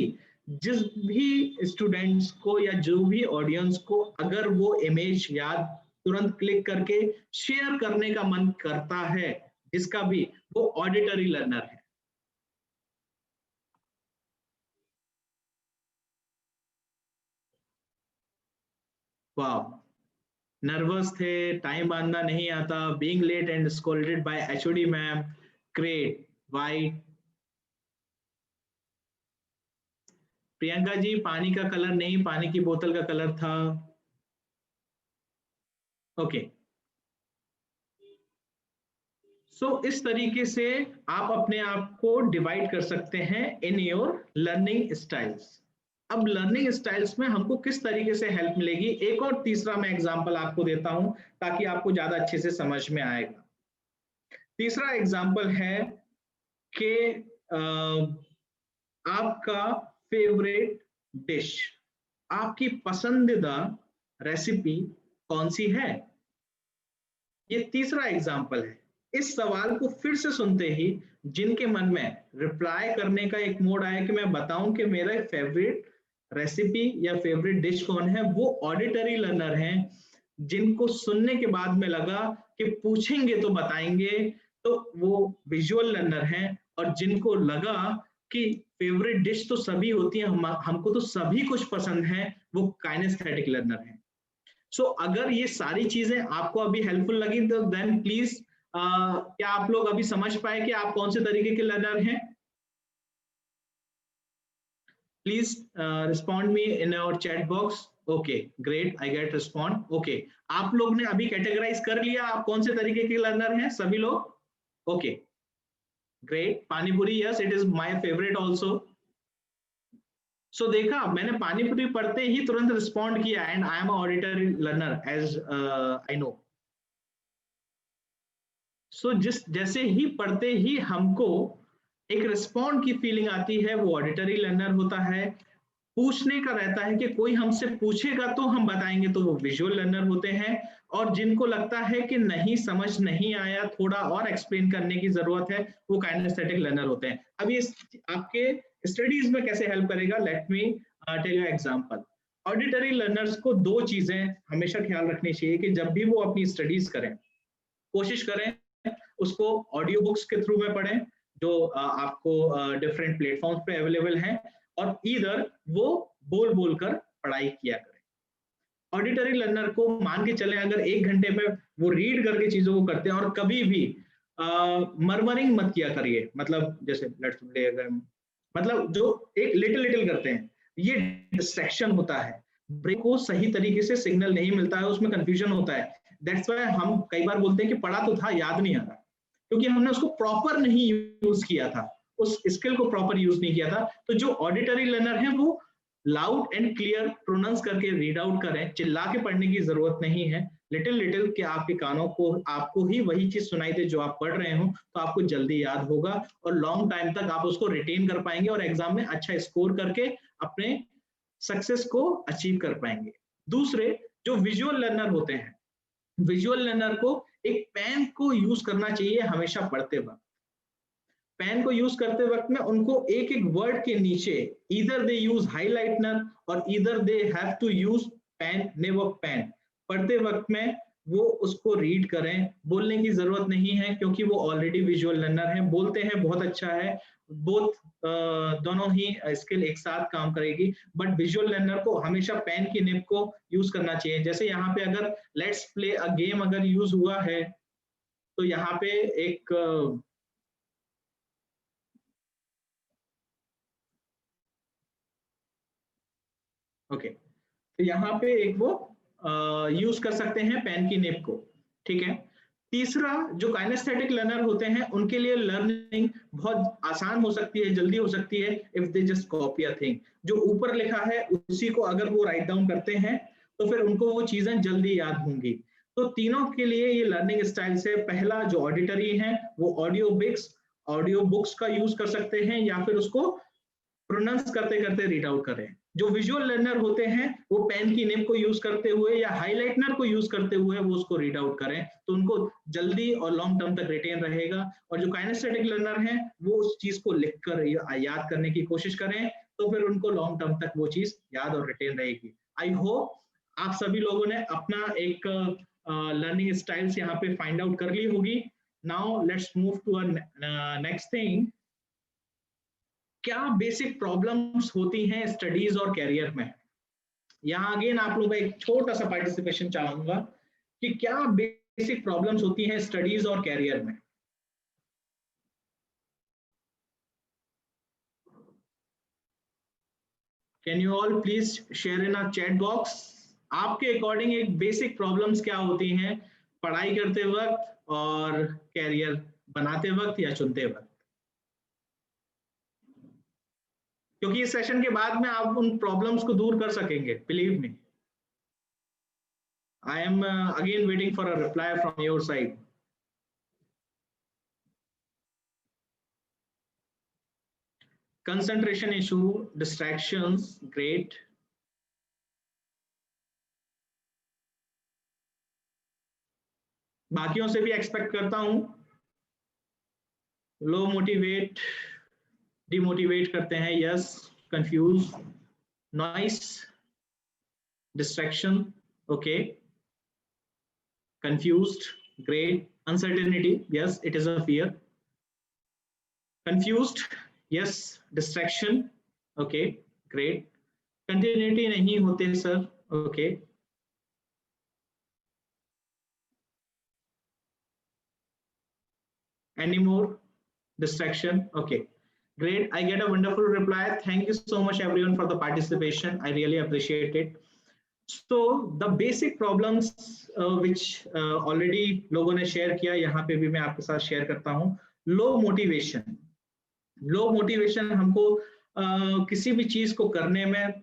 जिस भी स्टूडेंट्स को या जो भी ऑडियंस को अगर वो इमेज याद तुरंत क्लिक करके शेयर करने का मन करता है, जिसका भी, वो ऑडिटरी लर्नर है। वाह, नर्वस थे, टाइम बांधना नहीं आता, being late and scolded by HOD ma'am, great, why. Priyanka ji, पानी का कलर नहीं, पानी की बोतल का कलर था। ओके, सो इस तरीके से आप अपने आप को डिवाइड कर सकते हैं इन योर लर्निंग स्टाइल्स। अब लर्निंग स्टाइल्स में हमको किस तरीके से हेल्प मिलेगी, एक और तीसरा मैं एग्जांपल आपको देता हूं ताकि आपको ज्यादा अच्छे से समझ में आएगा। तीसरा एग्जांपल है कि आपका फेवरेट डिश, आपकी पसंदीदा रेसिपी कौन सी है। ये तीसरा एग्जांपल है। इस सवाल को फिर से सुनते ही जिनके मन में रिप्लाई करने का एक मोड आया कि मैं बताऊं कि मेरा फेवरेट रेसिपी या फेवरेट डिश कौन है, वो ऑडिटरी लर्नर हैं। जिनको सुनने के बाद में लगा कि पूछेंगे तो बताएंगे, तो वो विजुअल लर्नर हैं। और जिनको लगा कि फेवरेट डिश तो सभी होती है, हमको तो सभी कुछ पसंद है, वो काइनेस्थेटिक लर्नर हैं। सो अगर ये सारी चीजें आपको अभी हेल्पफुल लगी तो देन प्लीज क्या आप लोग अभी समझ पाए कि आप कौन से तरीके के लर्नर हैं। Please respond me in your chat box. Okay, great, I get respond. Okay, आप लोग ने अभी कैटेगराइज कर लिया आप कौन से तरीके के लर्नर हैं सभी लोग। Okay, great. Panipuri, yes, it is my favourite also. So देखा, मैंने पानीपुरी पढ़ते ही तुरंत रिस्पॉन्ड किया and I am auditory learner as I know. So जैसे ही पढ़ते ही हमको एक रिस्पॉन्ड की फीलिंग आती है, वो ऑडिटरी लर्नर होता है। पूछने का रहता है कि कोई हमसे पूछेगा तो हम बताएंगे, तो वो विजुअल लर्नर होते हैं। और जिनको लगता है कि नहीं समझ नहीं आया, थोड़ा और एक्सप्लेन करने की जरूरत है, वो काइनेस्थेटिक लर्नर होते हैं। अब ये आपके स्टडीज में कैसे हेल्प करेगा, let me tell you example. Auditory learners को दो चीजें हमेशा ख्याल रखनी चाहिए कि जब भी वो अपनी स्टडीज करें, कोशिश करें उसको ऑडियो बुक्स के थ्रू में पढ़ें जो आपको डिफरेंट प्लेटफॉर्म्स पे अवेलेबल हैं, और ईदर वो बोल बोल कर पढ़ाई किया करें। ऑडिटरी लर्नर को मान के चलें अगर 1 घंटे में वो रीड करके चीजों को करते हैं, और कभी भी मरमरिंग मत किया करिए, मतलब जैसे मतलब जो एक लिटिल करते हैं, ये डिस्ट्रैक्शन होता है, ब्रेन को सही तरीके से सिग्नल नहीं मिलता है, उसमें कंफ्यूजन होता है। दैट्स व्हाई हम कई बार बोलते हैं कि पढ़ा तो था, याद नहीं आ रहा, क्योंकि हमने उसको प्रॉपर नहीं यूज किया था, उस स्किल को प्रॉपर यूज नहीं किया था। तो जो ऑडिटरी लर्नर है वो लाउड एंड क्लियर प्रोनाउंस करके रीड आउट करें, चिल्ला के पढ़ने की जरूरत नहीं है, लिटिल लिटिल कि आपके कानों को आपको ही वही चीज सुनाई दे जो आप पढ़ रहे हो, तो आपको जल्दी याद होगा और लॉन्ग टाइम तक आप उसको रिटेन कर पाएंगे और एग्जाम में अच्छा स्कोर करके अपने सक्सेस को अचीव कर पाएंगे। दूसरे जो विजुअल लर्नर होते हैं, विजुअल लर्नर को एक पेन को यूज करना चाहिए हमेशा पढ़ते वक्त। पेन को यूज करते वक्त में उनको एक एक वर्ड के नीचे ईदर दे यूज हाईलाइटनर और either they have to use pen, never pen. पढ़ते वक्त में वो उसको रीड करें, बोलने की जरूरत नहीं है क्योंकि वो ऑलरेडी विजुअल लर्नर है, बोलते हैं बहुत अच्छा है, बोथ दोनों ही स्किल एक साथ काम करेगी, बट विजुअल लर्नर को हमेशा पेन की निब को यूज करना चाहिए। जैसे यहाँ पे अगर लेट्स प्ले अ गेम अगर यूज हुआ है तो यहाँ पे एक ओके तो यहाँ पे एक वो यूज कर सकते हैं पेन की निब को, ठीक है। तीसरा जो काइनेस्थेटिक लर्नर होते हैं उनके लिए लर्निंग बहुत आसान हो सकती है, जल्दी हो सकती है if they just copy a thing. जो ऊपर लिखा है उसी को अगर वो राइट डाउन करते हैं तो फिर उनको वो चीजें जल्दी याद होंगी। तो तीनों के लिए ये लर्निंग स्टाइल से पहला जो ऑडिटरी है वो ऑडियो बुक्स का यूज कर सकते हैं या फिर उसको प्रोनाउंस करते करते रीड आउट करें। जो विजुअल लर्नर होते हैं वो पेन की निब को यूज करते हुए या हाइलाइटनर को यूज करते हुए वो उसको रीड आउट करें, तो उनको जल्दी और लॉन्ग टर्म तक रिटेन रहेगा। और जो काइनेस्थेटिक लर्नर हैं वो उस चीज को लिखकर याद करने की कोशिश करें, तो फिर उनको लॉन्ग टर्म तक वो चीज याद और रिटेन रहेगी। आई होप आप सभी लोगों ने अपना एक लर्निंग स्टाइल्स यहाँ पे फाइंड आउट कर ली होगी। Now let's move to next thing. क्या बेसिक प्रॉब्लम्स होती हैं स्टडीज और कैरियर में? यहाँ अगेन आप लोगों का एक छोटा सा पार्टिसिपेशन चाहूंगा कि क्या बेसिक प्रॉब्लम्स होती हैं स्टडीज और कैरियर में। Can you all please share in a chat box, आपके अकॉर्डिंग एक बेसिक प्रॉब्लम्स क्या होती हैं पढ़ाई करते वक्त और कैरियर बनाते वक्त या चुनते वक्त? क्योंकि इस सेशन के बाद में आप उन प्रॉब्लम्स को दूर कर सकेंगे, believe me. I am again waiting for a reply from your side. Concentration issue, distractions, great. बाकियों से भी एक्सपेक्ट करता हूं। लो मोटिवेट, डिमोटिवेट करते हैं, yes. Confuse, noise, distraction, okay. Confused, great. Uncertainty, yes it is a fear. Confused, yes. Distraction, okay great. Continuity नहीं होते sir, okay. Any more? Distraction, okay great. I get a wonderful reply. Thank you so much everyone for the participation. I really appreciate it. So the basic problems which already लोगों ने share किया, यहाँ पे भी मैं आपके साथ share करता हूँ। लो मोटिवेशन, लो मोटिवेशन हमको किसी भी चीज को करने में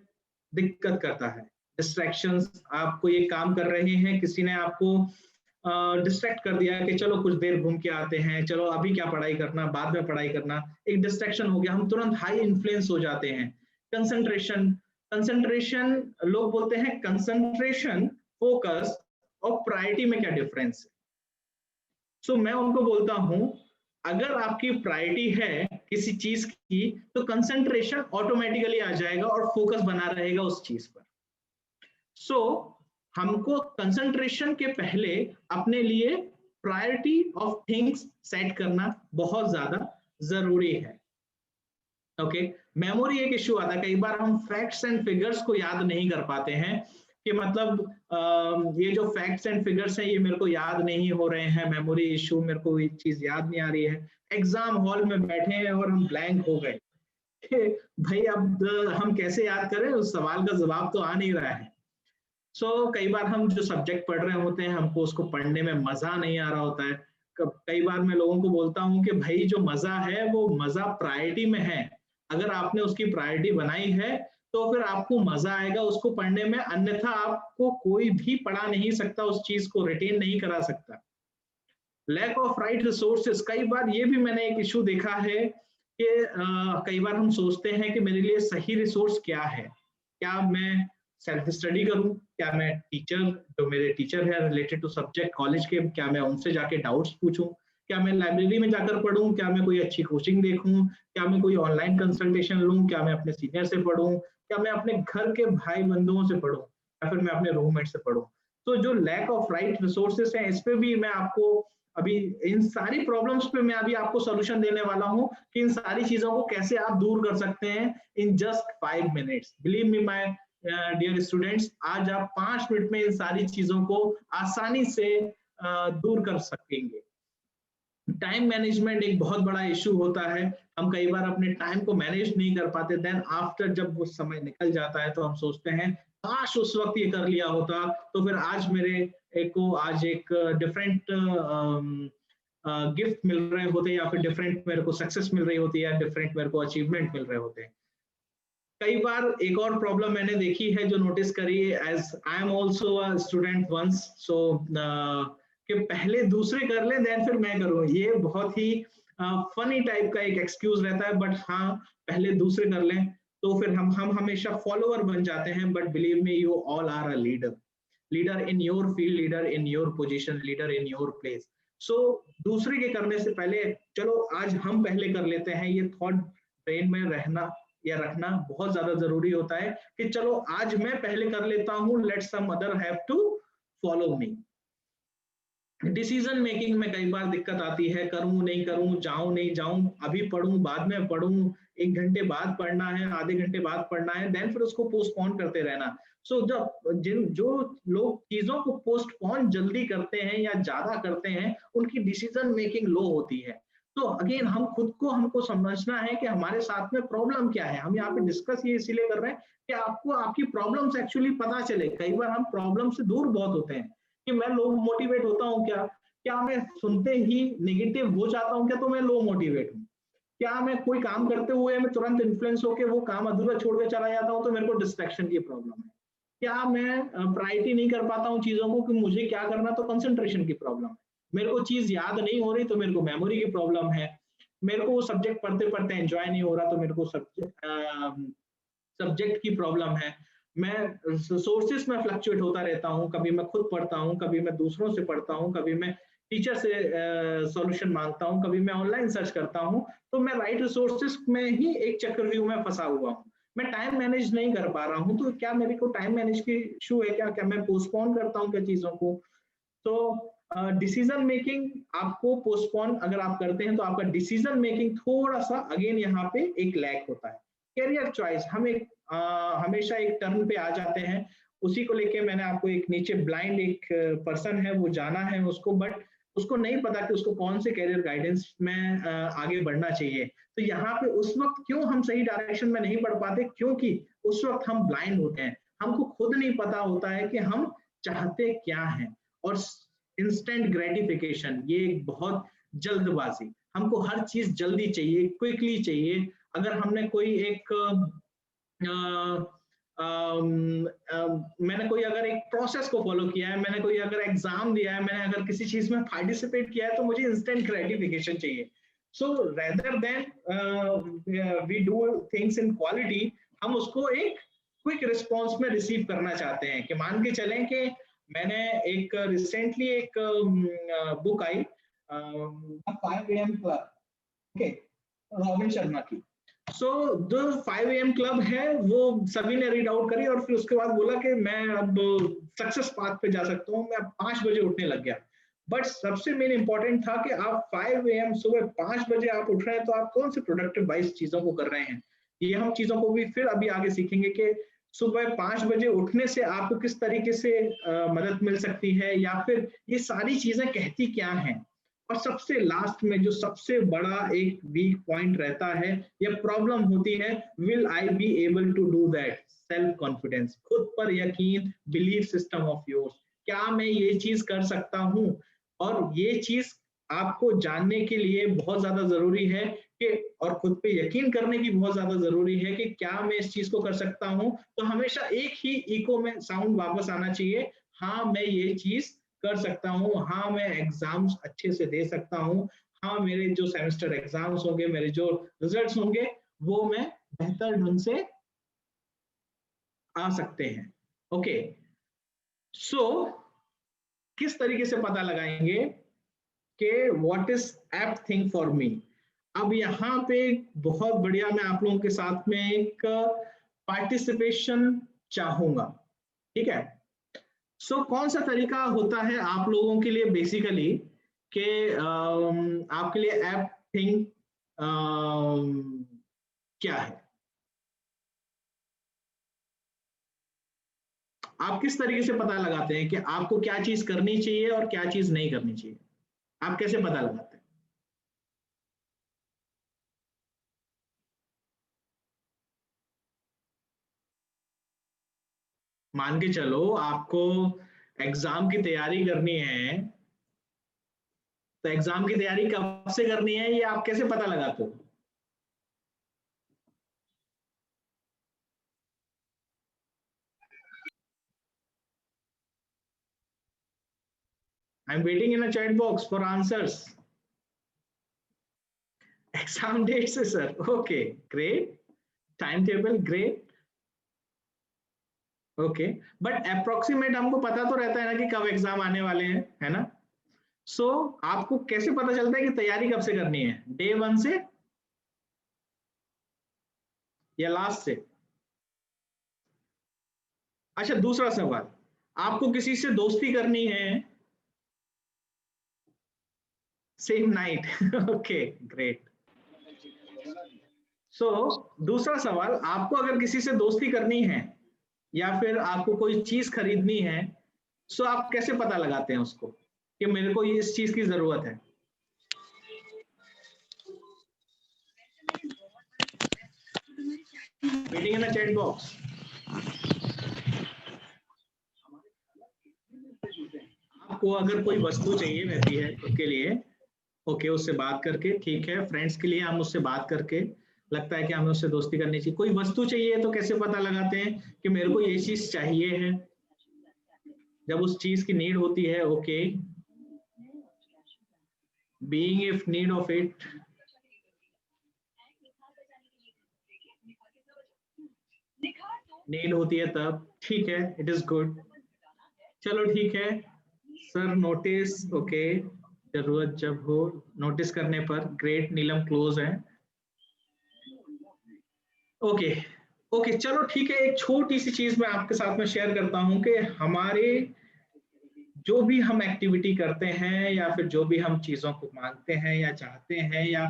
दिक्कत करता है। डिस्ट्रैक्शंस, आपको ये काम कर रहे हैं, किसी ने आपको डिस्ट्रैक्ट कर दिया कि चलो कुछ देर घूम के आते हैं, चलो अभी क्या पढ़ाई करना, बाद में पढ़ाई करना, एक डिस्ट्रैक्शन हो गया, हम तुरंत हाई इन्फ्लुएंस हो जाते हैं। कंसंट्रेशन, कंसंट्रेशन लोग बोलते हैं कंसंट्रेशन, फोकस और प्रायोरिटी में क्या डिफरेंस है? सो मैं उनको बोलता हूं अगर आपकी प्रायोरिटी है किसी चीज की तो कंसंट्रेशन ऑटोमेटिकली आ जाएगा और फोकस बना रहेगा उस चीज पर। सो हमको कंसंट्रेशन के पहले अपने लिए प्रायोरिटी ऑफ थिंग्स सेट करना बहुत ज्यादा जरूरी है। ओके, मेमोरी एक इश्यू आता है, कई बार हम फैक्ट्स एंड फिगर्स को याद नहीं कर पाते हैं कि मतलब ये जो फैक्ट्स एंड फिगर्स हैं ये मेरे को याद नहीं हो रहे हैं, मेमोरी इश्यू, मेरे को ये चीज याद नहीं आ रही है। एग्जाम हॉल में बैठे हैं और हम ब्लैंक हो गए, भाई अब हम कैसे याद करें, उस सवाल का जवाब तो आ नहीं रहा है। सो कई बार हम जो सब्जेक्ट पढ़ रहे होते हैं हमको उसको पढ़ने में मजा नहीं आ रहा होता है। कई बार मैं लोगों को बोलता हूँ कि भाई जो मजा है वो मजा प्रायोरिटी में है, अगर आपने उसकी प्रायोरिटी बनाई है तो फिर आपको मजा आएगा उसको पढ़ने में, अन्यथा आपको कोई भी पढ़ा नहीं सकता, उस चीज को रिटेन नहीं करा सकता। लैक ऑफ राइट रिसोर्सेस, कई बार ये भी मैंने एक इशू देखा है कि कई बार हम सोचते हैं कि मेरे लिए सही रिसोर्स क्या है, क्या मैं सेल्फ स्टडी करूं, क्या मैं टीचर, जो मेरे टीचर है रिलेटेड टू सब्जेक्ट कॉलेज के, क्या मैं उनसे जाके डाउट्स पूछूं, क्या मैं लाइब्रेरी में जाकर पढूं, क्या मैं कोई अच्छी कोचिंग देखूं, क्या मैं कोई ऑनलाइन कंसल्टेशन लूं, क्या मैं अपने सीनियर से पढूं, क्या मैं अपने घर के भाई बंधुओं से पढूं, या फिर मैं अपने रूममेट से पढूं। तो जो लैक ऑफ राइट रिसोर्सेस है, इस पे भी मैं आपको अभी इन सारी प्रॉब्लम्स पे मैं अभी आपको सॉल्यूशन देने वाला हूं कि इन सारी चीजों को कैसे आप दूर कर सकते हैं in just 5 minutes. Believe me my dear students, आज आप 5 मिनट में इन सारी चीजों को आसानी से दूर कर सकेंगे। टाइम मैनेजमेंट एक बहुत बड़ा इशू होता है, हम कई बार अपने टाइम को मैनेज नहीं कर पाते, देन आफ्टर जब वो समय निकल जाता है तो हम सोचते हैं काश उस वक्त ये कर लिया होता, तो फिर आज मेरे को आज एक डिफरेंट गिफ्ट मिल रहे होते, या फिर डिफरेंट मेरे को सक्सेस मिल रही होती है, या डिफरेंट मेरे को अचीवमेंट मिल रहे होते हैं। कई बार एक और प्रॉब्लम मैंने देखी है जो नोटिस करी, as I am also a student once, so कि पहले दूसरे कर लें देन फिर मैं करूं, ये बहुत ही फनी टाइप का एक एक्सक्यूज रहता है, बट हाँ पहले दूसरे कर लें तो फिर हम हमेशा फॉलोअर बन जाते हैं। But believe me, you all are a leader, leader in your field, leader in your position, leader in your place. So दूसरे के करने से पहले चलो आज हम पहले कर लेते हैं, ये थॉट ब्रेन में रहना या रखना बहुत ज्यादा जरूरी होता है कि चलो आज मैं पहले कर लेता हूं, let some other have to follow me. Decision making में कई बार दिक्कत आती है, करूं नहीं करूं, जाऊं नहीं जाऊं, अभी पढ़ूं बाद में पढ़ूं, 1 घंटे बाद पढ़ना है, आधे घंटे बाद पढ़ना है, देन फिर उसको पोस्टपोन करते रहना। सो जो लोग चीजों को पोस्टपोन जल्दी करते हैं या ज्यादा करते हैं, उनकी डिसीजन मेकिंग लो होती है। तो अगेन हमको समझना है कि हमारे साथ में प्रॉब्लम क्या है। हम यहाँ पे डिस्कस ये इसीलिए कर रहे हैं कि आपको आपकी प्रॉब्लम्स एक्चुअली पता चले। कई बार हम प्रॉब्लम से दूर बहुत होते हैं कि मैं लो मोटिवेट होता हूँ क्या मैं सुनते ही नेगेटिव हो जाता हूँ क्या, तो मैं लो मोटिवेट हूँ क्या, मैं कोई काम करते हुए मैं तुरंत इन्फ्लुएंस होकर वो काम अधूरा छोड़ के चला जाता हूँ तो मेरे को डिस्ट्रैक्शन की प्रॉब्लम है क्या, मैं प्रायोरिटी नहीं कर पाता हूँ चीजों को कि मुझे क्या करना, तो कंसंट्रेशन की प्रॉब्लम है, मेरे को चीज याद नहीं हो रही तो मेरे को मेमोरी की प्रॉब्लम है, मेरे को वो सब्जेक्ट पढ़ते पढ़ते एंजॉय नहीं हो रहा तो मेरे को सब्जेक्ट की प्रॉब्लम है, मैं सोर्सेस में फ्लक्चुएट होता रहता हूँ, कभी मैं खुद पढ़ता हूँ, कभी मैं दूसरों से पढ़ता हूँ, कभी मैं टीचर से सॉल्यूशन मांगता हूँ, कभी मैं ऑनलाइन सर्च करता हूँ, तो मैं राइट रिसोर्सेस में ही एक चक्रव्यूह में फंसा हुआ हूँ, मैं टाइम मैनेज नहीं कर पा रहा हूँ। तो क्या मेरे को टाइम मैनेज की इशू है क्या मैं पोस्टपोन करता हूँ क्या चीजों को। तो डिसीजन मेकिंग आपको पोस्टपोन अगर आप करते हैं तो आपका डिसीजन मेकिंग थोड़ा सा अगेन यहाँ पे एक लैक होता है। कैरियर चॉइस हम एक हमेशा एक टर्न पे आ जाते हैं, उसी को लेके मैंने आपको एक नीचे ब्लाइंड एक पर्सन है वो जाना है उसको, बट उसको नहीं पता कि उसको कौन से कैरियर गाइडेंस में आगे बढ़ना चाहिए। तो यहाँ पे उस वक्त क्यों हम सही डायरेक्शन में नहीं बढ़ पाते, क्योंकि उस वक्त हम ब्लाइंड होते हैं, हमको खुद नहीं पता होता है कि हम चाहते क्या हैं। और इंस्टेंट ग्रेटिफिकेशन, ये एक बहुत जल्दबाजी, हमको हर चीज जल्दी चाहिए, क्विकली चाहिए। अगर हमने कोई एक मैंने कोई अगर एक प्रोसेस को फॉलो किया है, मैंने कोई अगर एग्जाम दिया है, मैंने अगर किसी चीज में पार्टिसिपेट किया है, तो मुझे इंस्टेंट ग्रेटिफिकेशन चाहिए। So rather than we do things in quality, हम उसको एक क्विक रिस्पॉन्स में रिसीव करना चाहते हैं। कि मान के चलें कि मैंने एक रिसेंटली एक book I 5 AM club, okay, robin Sharma की। सो जो 5 AM क्लब है वो सभी ने रीड आउट करी और फिर उसके बाद बोला कि मैं अब सक्सेस पाथ पे जा सकता हूँ, मैं 5 बजे उठने लग गया। बट सबसे मेन इंपॉर्टेंट था कि आप 5 AM सुबह 5 बजे आप उठ रहे हैं, तो आप कौन से प्रोडक्टिव वाइज चीजों को कर रहे हैं। ये हम चीजों को भी फिर अभी आगे सीखेंगे कि सुबह 5 बजे उठने से आपको किस तरीके से मदद मिल सकती है, या फिर ये सारी चीजें कहती क्या हैं। और सबसे लास्ट में जो सबसे बड़ा एक वीक पॉइंट रहता है या प्रॉब्लम होती है, will I be able to do that, self confidence, खुद पर यकीन, बिलीफ सिस्टम ऑफ योर्स, क्या मैं ये चीज कर सकता हूं। और ये चीज आपको जानने के लिए बहुत ज्यादा जरूरी है कि और खुद पे यकीन करने की बहुत ज्यादा जरूरी है कि क्या मैं इस चीज को कर सकता हूं, तो हमेशा एक ही इको में साउंड वापस आना चाहिए, हाँ मैं ये चीज कर सकता हूँ, हाँ मैं एग्जाम्स अच्छे से दे सकता हूँ, हाँ मेरे जो सेमेस्टर एग्जाम्स होंगे, मेरे जो रिजल्ट्स होंगे वो मैं बेहतर ढंग से आ सकते हैं। ओके, सो किस तरीके से पता लगाएंगे कि what is apt thing for me. अब यहाँ पे बहुत बढ़िया मैं आप लोगों के साथ में एक पार्टिसिपेशन चाहूंगा, ठीक है। सो कौन सा तरीका होता है आप लोगों के लिए बेसिकली कि आपके लिए एप्ट थिंग क्या है, आप किस तरीके से पता लगाते हैं कि आपको क्या चीज करनी चाहिए और क्या चीज नहीं करनी चाहिए, आप कैसे पता लगाते हैं? मान के चलो आपको एग्जाम की तैयारी करनी है, तो एग्जाम की तैयारी कब से करनी है ये आप कैसे पता लगाते हो? I am waiting in a chat box for answers. Exam date से sir, okay great, time table great, okay, but approximate हमको पता तो रहता है ना कि कब एग्जाम आने वाले हैं, है ना। सो आपको कैसे पता चलता है कि तैयारी कब से करनी है, डे 1 से या लास्ट से? अच्छा दूसरा सवाल, आपको किसी से दोस्ती करनी है सेम नाइट ओके ग्रेट। सो दूसरा सवाल, आपको अगर किसी से दोस्ती करनी है या फिर आपको कोई चीज खरीदनी है, सो आप कैसे पता लगाते हैं उसको कि मेरे को इस चीज की जरूरत है? Waiting in the chat box. आपको अगर कोई वस्तु चाहिए रहती है खुद के लिए, ओके उससे बात करके, ठीक है, फ्रेंड्स के लिए हम उससे बात करके लगता है कि हमें उससे दोस्ती करनी चाहिए। कोई वस्तु चाहिए तो कैसे पता लगाते हैं कि मेरे को ये चीज चाहिए है, जब उस चीज की नीड होती है, okay, being if need of it, need होती है तब, ठीक है, इट इज गुड, चलो ठीक है सर, नोटिस, ओके, जरूरत जब हो नोटिस करने पर, ग्रेट, नीलम क्लोज है, ओके ओके, चलो ठीक है। एक छोटी सी चीज मैं आपके साथ में शेयर करता हूं कि हमारे जो भी हम एक्टिविटी करते हैं या फिर जो भी हम चीजों को मांगते हैं या चाहते हैं या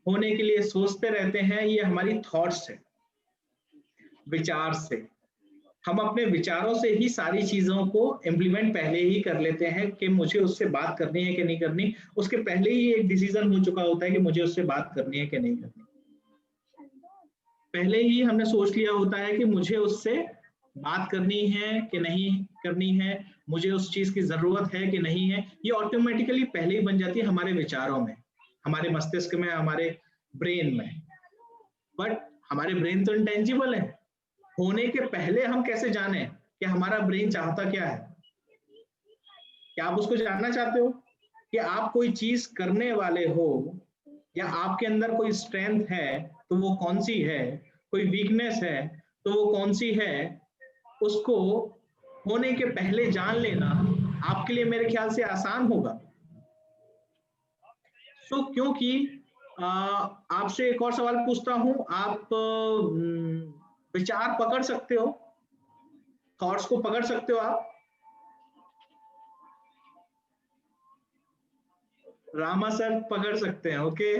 होने के लिए सोचते रहते हैं, ये हमारी थॉट्स है, विचार से। हम अपने विचारों से ही सारी चीजों को इम्प्लीमेंट पहले ही कर लेते हैं कि मुझे उससे बात करनी है कि नहीं करनी, उसके पहले ही एक डिसीजन हो चुका होता है कि मुझे उससे बात करनी है कि नहीं करनी, पहले ही हमने सोच लिया होता है कि मुझे उससे बात करनी है कि नहीं करनी है, मुझे उस चीज की जरूरत है कि नहीं है, ये ऑटोमेटिकली पहले ही बन जाती है हमारे विचारों में, हमारे मस्तिष्क में, हमारे ब्रेन में। बट हमारे ब्रेन तो इंटेंजिबल है, होने के पहले हम कैसे जाने कि हमारा ब्रेन चाहता क्या है? क्या आप उसको जानना चाहते हो कि आप कोई चीज करने वाले हो या आपके अंदर कोई स्ट्रेंथ है तो वो कौन सी है, कोई वीकनेस है तो वो कौन सी है, उसको होने के पहले जान लेना आपके लिए मेरे ख्याल से आसान होगा। सो क्योंकि आपसे एक और सवाल पूछता हूं, आप विचार पकड़ सकते हो, थॉट्स को पकड़ सकते हो आप? रामा सर पकड़ सकते हैं, ओके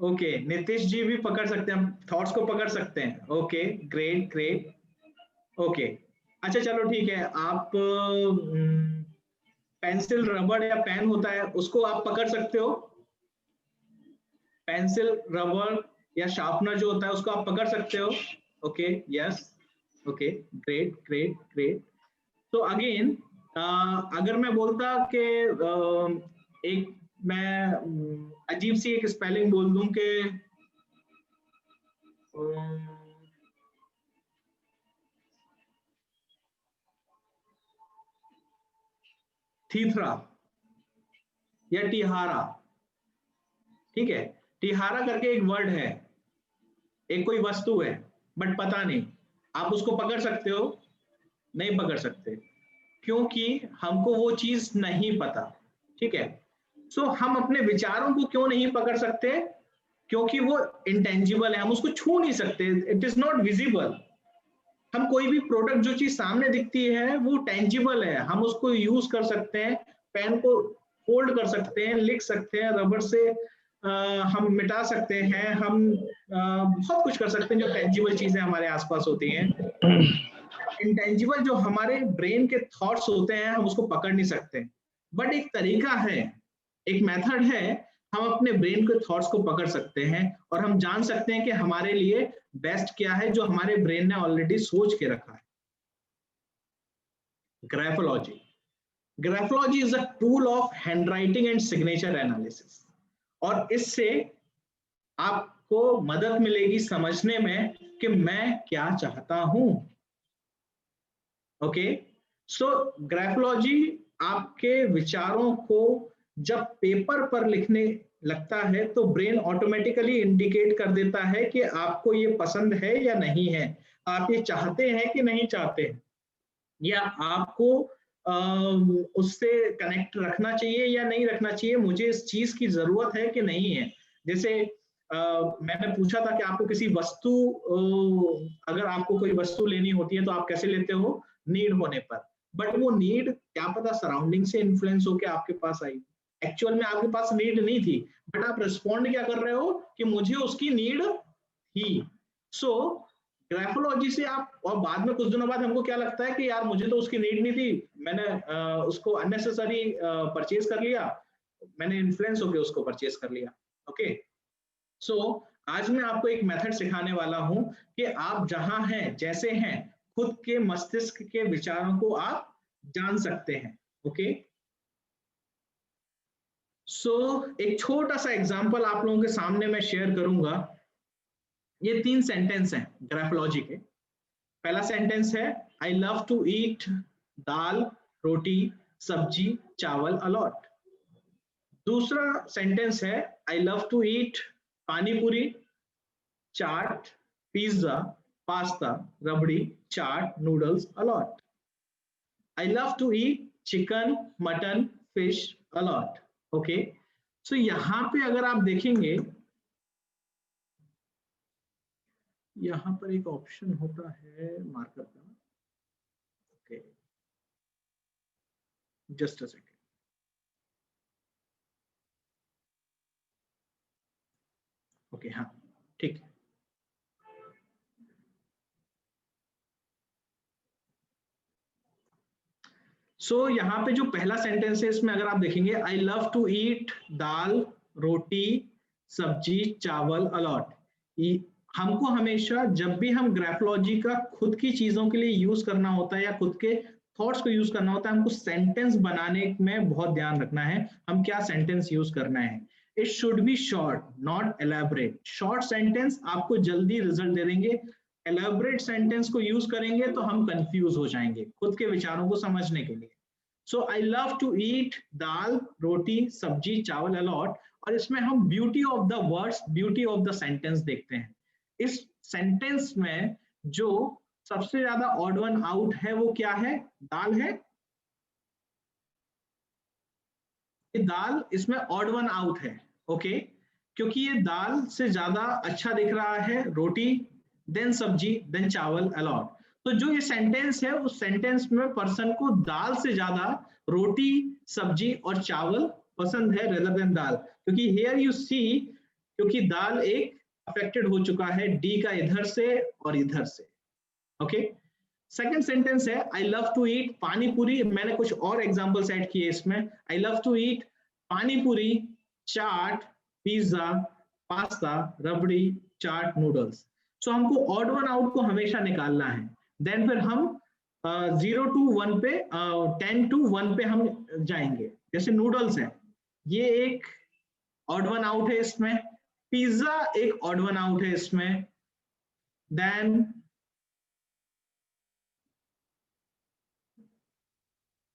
ओके, नीतीश जी भी पकड़ सकते हैं, थॉट्स को पकड़ सकते हैं, ओके ग्रेट ग्रेट, ओके। अच्छा चलो ठीक है, आप पेंसिल, रबड़ या पेन होता है उसको आप पकड़ सकते हो, पेंसिल, रबड़ या शार्पनर जो होता है उसको आप पकड़ सकते हो, okay yes, okay great great great. तो अगेन अगर मैं बोलता कि एक मैं अजीब सी एक स्पेलिंग बोल दूं कि थीथरा या टिहारा, ठीक है, टिहारा करके एक वर्ड है, एक कोई वस्तु है, बट पता नहीं, आप उसको पकड़ सकते हो? नहीं पकड़ सकते, क्योंकि हमको वो चीज नहीं पता, ठीक है। सो हम अपने विचारों को क्यों नहीं पकड़ सकते? क्योंकि वो इंटेंजिबल है, हम उसको छू नहीं सकते, इट इज नॉट विजिबल। हम कोई भी प्रोडक्ट, जो चीज सामने दिखती है वो टेंजिबल है, हम उसको यूज कर सकते हैं, पेन को फोल्ड कर सकते हैं, लिख सकते हैं, रबर से हम मिटा सकते हैं, हम बहुत कुछ कर सकते हैं जो टेंजिबल चीजें हमारे आसपास होती हैं। इंटेंजिबल जो हमारे ब्रेन के थॉट्स होते हैं, हम उसको पकड़ नहीं सकते, बट एक तरीका है, एक मेथड है, हम अपने ब्रेन के थॉट्स को पकड़ सकते हैं और हम जान सकते हैं कि हमारे लिए बेस्ट क्या है, जो हमारे ब्रेन ने ऑलरेडी सोच के रखा है। Graphology, graphology is a tool of handwriting and signature analysis, और इससे आपको मदद मिलेगी समझने में कि मैं क्या चाहता हूं। ओके, सो ग्राफोलॉजी आपके विचारों को जब पेपर पर लिखने लगता है तो ब्रेन ऑटोमेटिकली इंडिकेट कर देता है कि आपको ये पसंद है या नहीं है, आप ये चाहते हैं कि नहीं चाहते हैं, या आपको उससे कनेक्ट रखना चाहिए या नहीं रखना चाहिए, मुझे इस चीज की जरूरत है कि नहीं है। जैसे मैंने पूछा था कि आपको किसी वस्तु, अगर आपको कोई वस्तु लेनी होती है तो आप कैसे लेते हो? नीड होने पर, बट वो नीड क्या पता सराउंडिंग से इन्फ्लुएंस होकर आपके पास आई, एक्चुअल में आपके पास नीड नहीं थी, बट आप रिस्पॉन्ड क्या कर रहे हो कि मुझे उसकी नीड थी। सो ग्राफोलॉजी से आप, और बाद में कुछ दिनों बाद हमको क्या लगता है कि यार मुझे तो उसकी नीड नहीं थी, मैंने उसको अननेसेसरी परचेज कर लिया, मैंने इन्फ्लुएंस होकर उसको परचेज कर लिया। ओके, सो आज मैं आपको एक मेथड सिखाने वाला हूं कि आप जहां हैं, जैसे हैं, खुद के मस्तिष्क के विचारों को आप जान सकते हैं। ओके, सो एक छोटा सा एग्जांपल आप लोगों के सामने मैं शेयर करूंगा। ये 3 सेंटेंस हैं ग्राफोलॉजी के। पहला सेंटेंस है, आई लव टू ईट दाल, रोटी, सब्जी, चावल अलॉट। दूसरा सेंटेंस है, आई love to eat pani puri, chaat, pizza, pasta, rabri, chaat, noodles a lot. I love to eat chicken, mutton, fish a lot. Okay, so यहां पे अगर आप देखेंगे, यहां पर एक ऑप्शन होता है मार्कर का। Okay, just a second. Okay, हाँ ठीक है। सो यहाँ पे जो पहला सेंटेंस है, इसमें अगर आप देखेंगे, आई लव टू ईट दाल, रोटी, सब्जी, चावल अलॉट। हमको हमेशा जब भी हम ग्राफोलॉजी का खुद की चीजों के लिए यूज करना होता है या खुद के थॉट्स को यूज करना होता है, हमको सेंटेंस बनाने में बहुत ध्यान रखना है हम क्या सेंटेंस यूज करना है। It should be short, not elaborate. Short sentence आपको जल्दी रिजल्ट दे देंगे, एलैबोरेट सेंटेंस को यूज करेंगे तो हम कंफ्यूज हो जाएंगे खुद के विचारों को समझने के लिए। सो आई लव टू ईट दाल, रोटी, सब्जी, चावल अलॉट, और इसमें हम beauty of the words, beauty of the sentence देखते हैं। इस सेंटेंस में जो सबसे ज्यादा ऑड वन आउट है वो क्या है? दाल है। ये दाल इसमें ऑड वन आउट है। ओके, क्योंकि ये दाल से ज्यादा अच्छा दिख रहा है रोटी, देन सब्जी, देन चावल अलॉट। तो जो ये सेंटेंस है, उस सेंटेंस में पर्सन को दाल से ज्यादा रोटी, सब्जी और चावल पसंद है रेदर देन दाल, क्योंकि हियर यू सी, क्योंकि दाल एक अफेक्टेड हो चुका है डी का इधर से और इधर से। ओके, सेकंड सेंटेंस है, आई लव टू ईट पानी पूरी। मैंने कुछ और एग्जांपल्स ऐड किए इसमें। आई love to eat pani puri, chaat, pizza, pasta, rabri, chaat, noodles. सो हमको ऑड वन आउट को हमेशा निकालना है। देन फिर हम 0 to 1 पे 10 to 1 पे हम जाएंगे। जैसे नूडल्स है, ये एक ऑड वन आउट है इसमें, पिज्जा एक ऑड वन आउट है इसमें, देन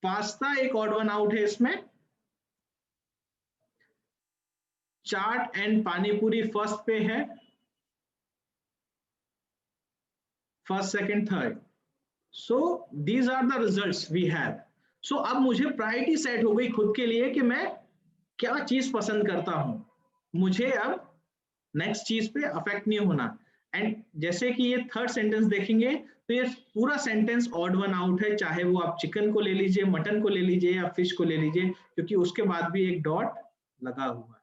पास्ता एक ऑड वन आउट है इसमें, चाट एंड पानीपुरी फर्स्ट पे है, first second third. So these are the results we have. सो अब मुझे प्रायोरिटी सेट हो गई खुद के लिए कि मैं क्या चीज पसंद करता हूं, मुझे अब नेक्स्ट चीज पे अफेक्ट नहीं होना। एंड जैसे कि ये थर्ड सेंटेंस देखेंगे तो ये पूरा सेंटेंस ऑड वन आउट है, चाहे वो आप चिकन को ले लीजिए, मटन को ले लीजिए या फिश को ले लीजिए, क्योंकि उसके बाद भी एक डॉट लगा हुआ है।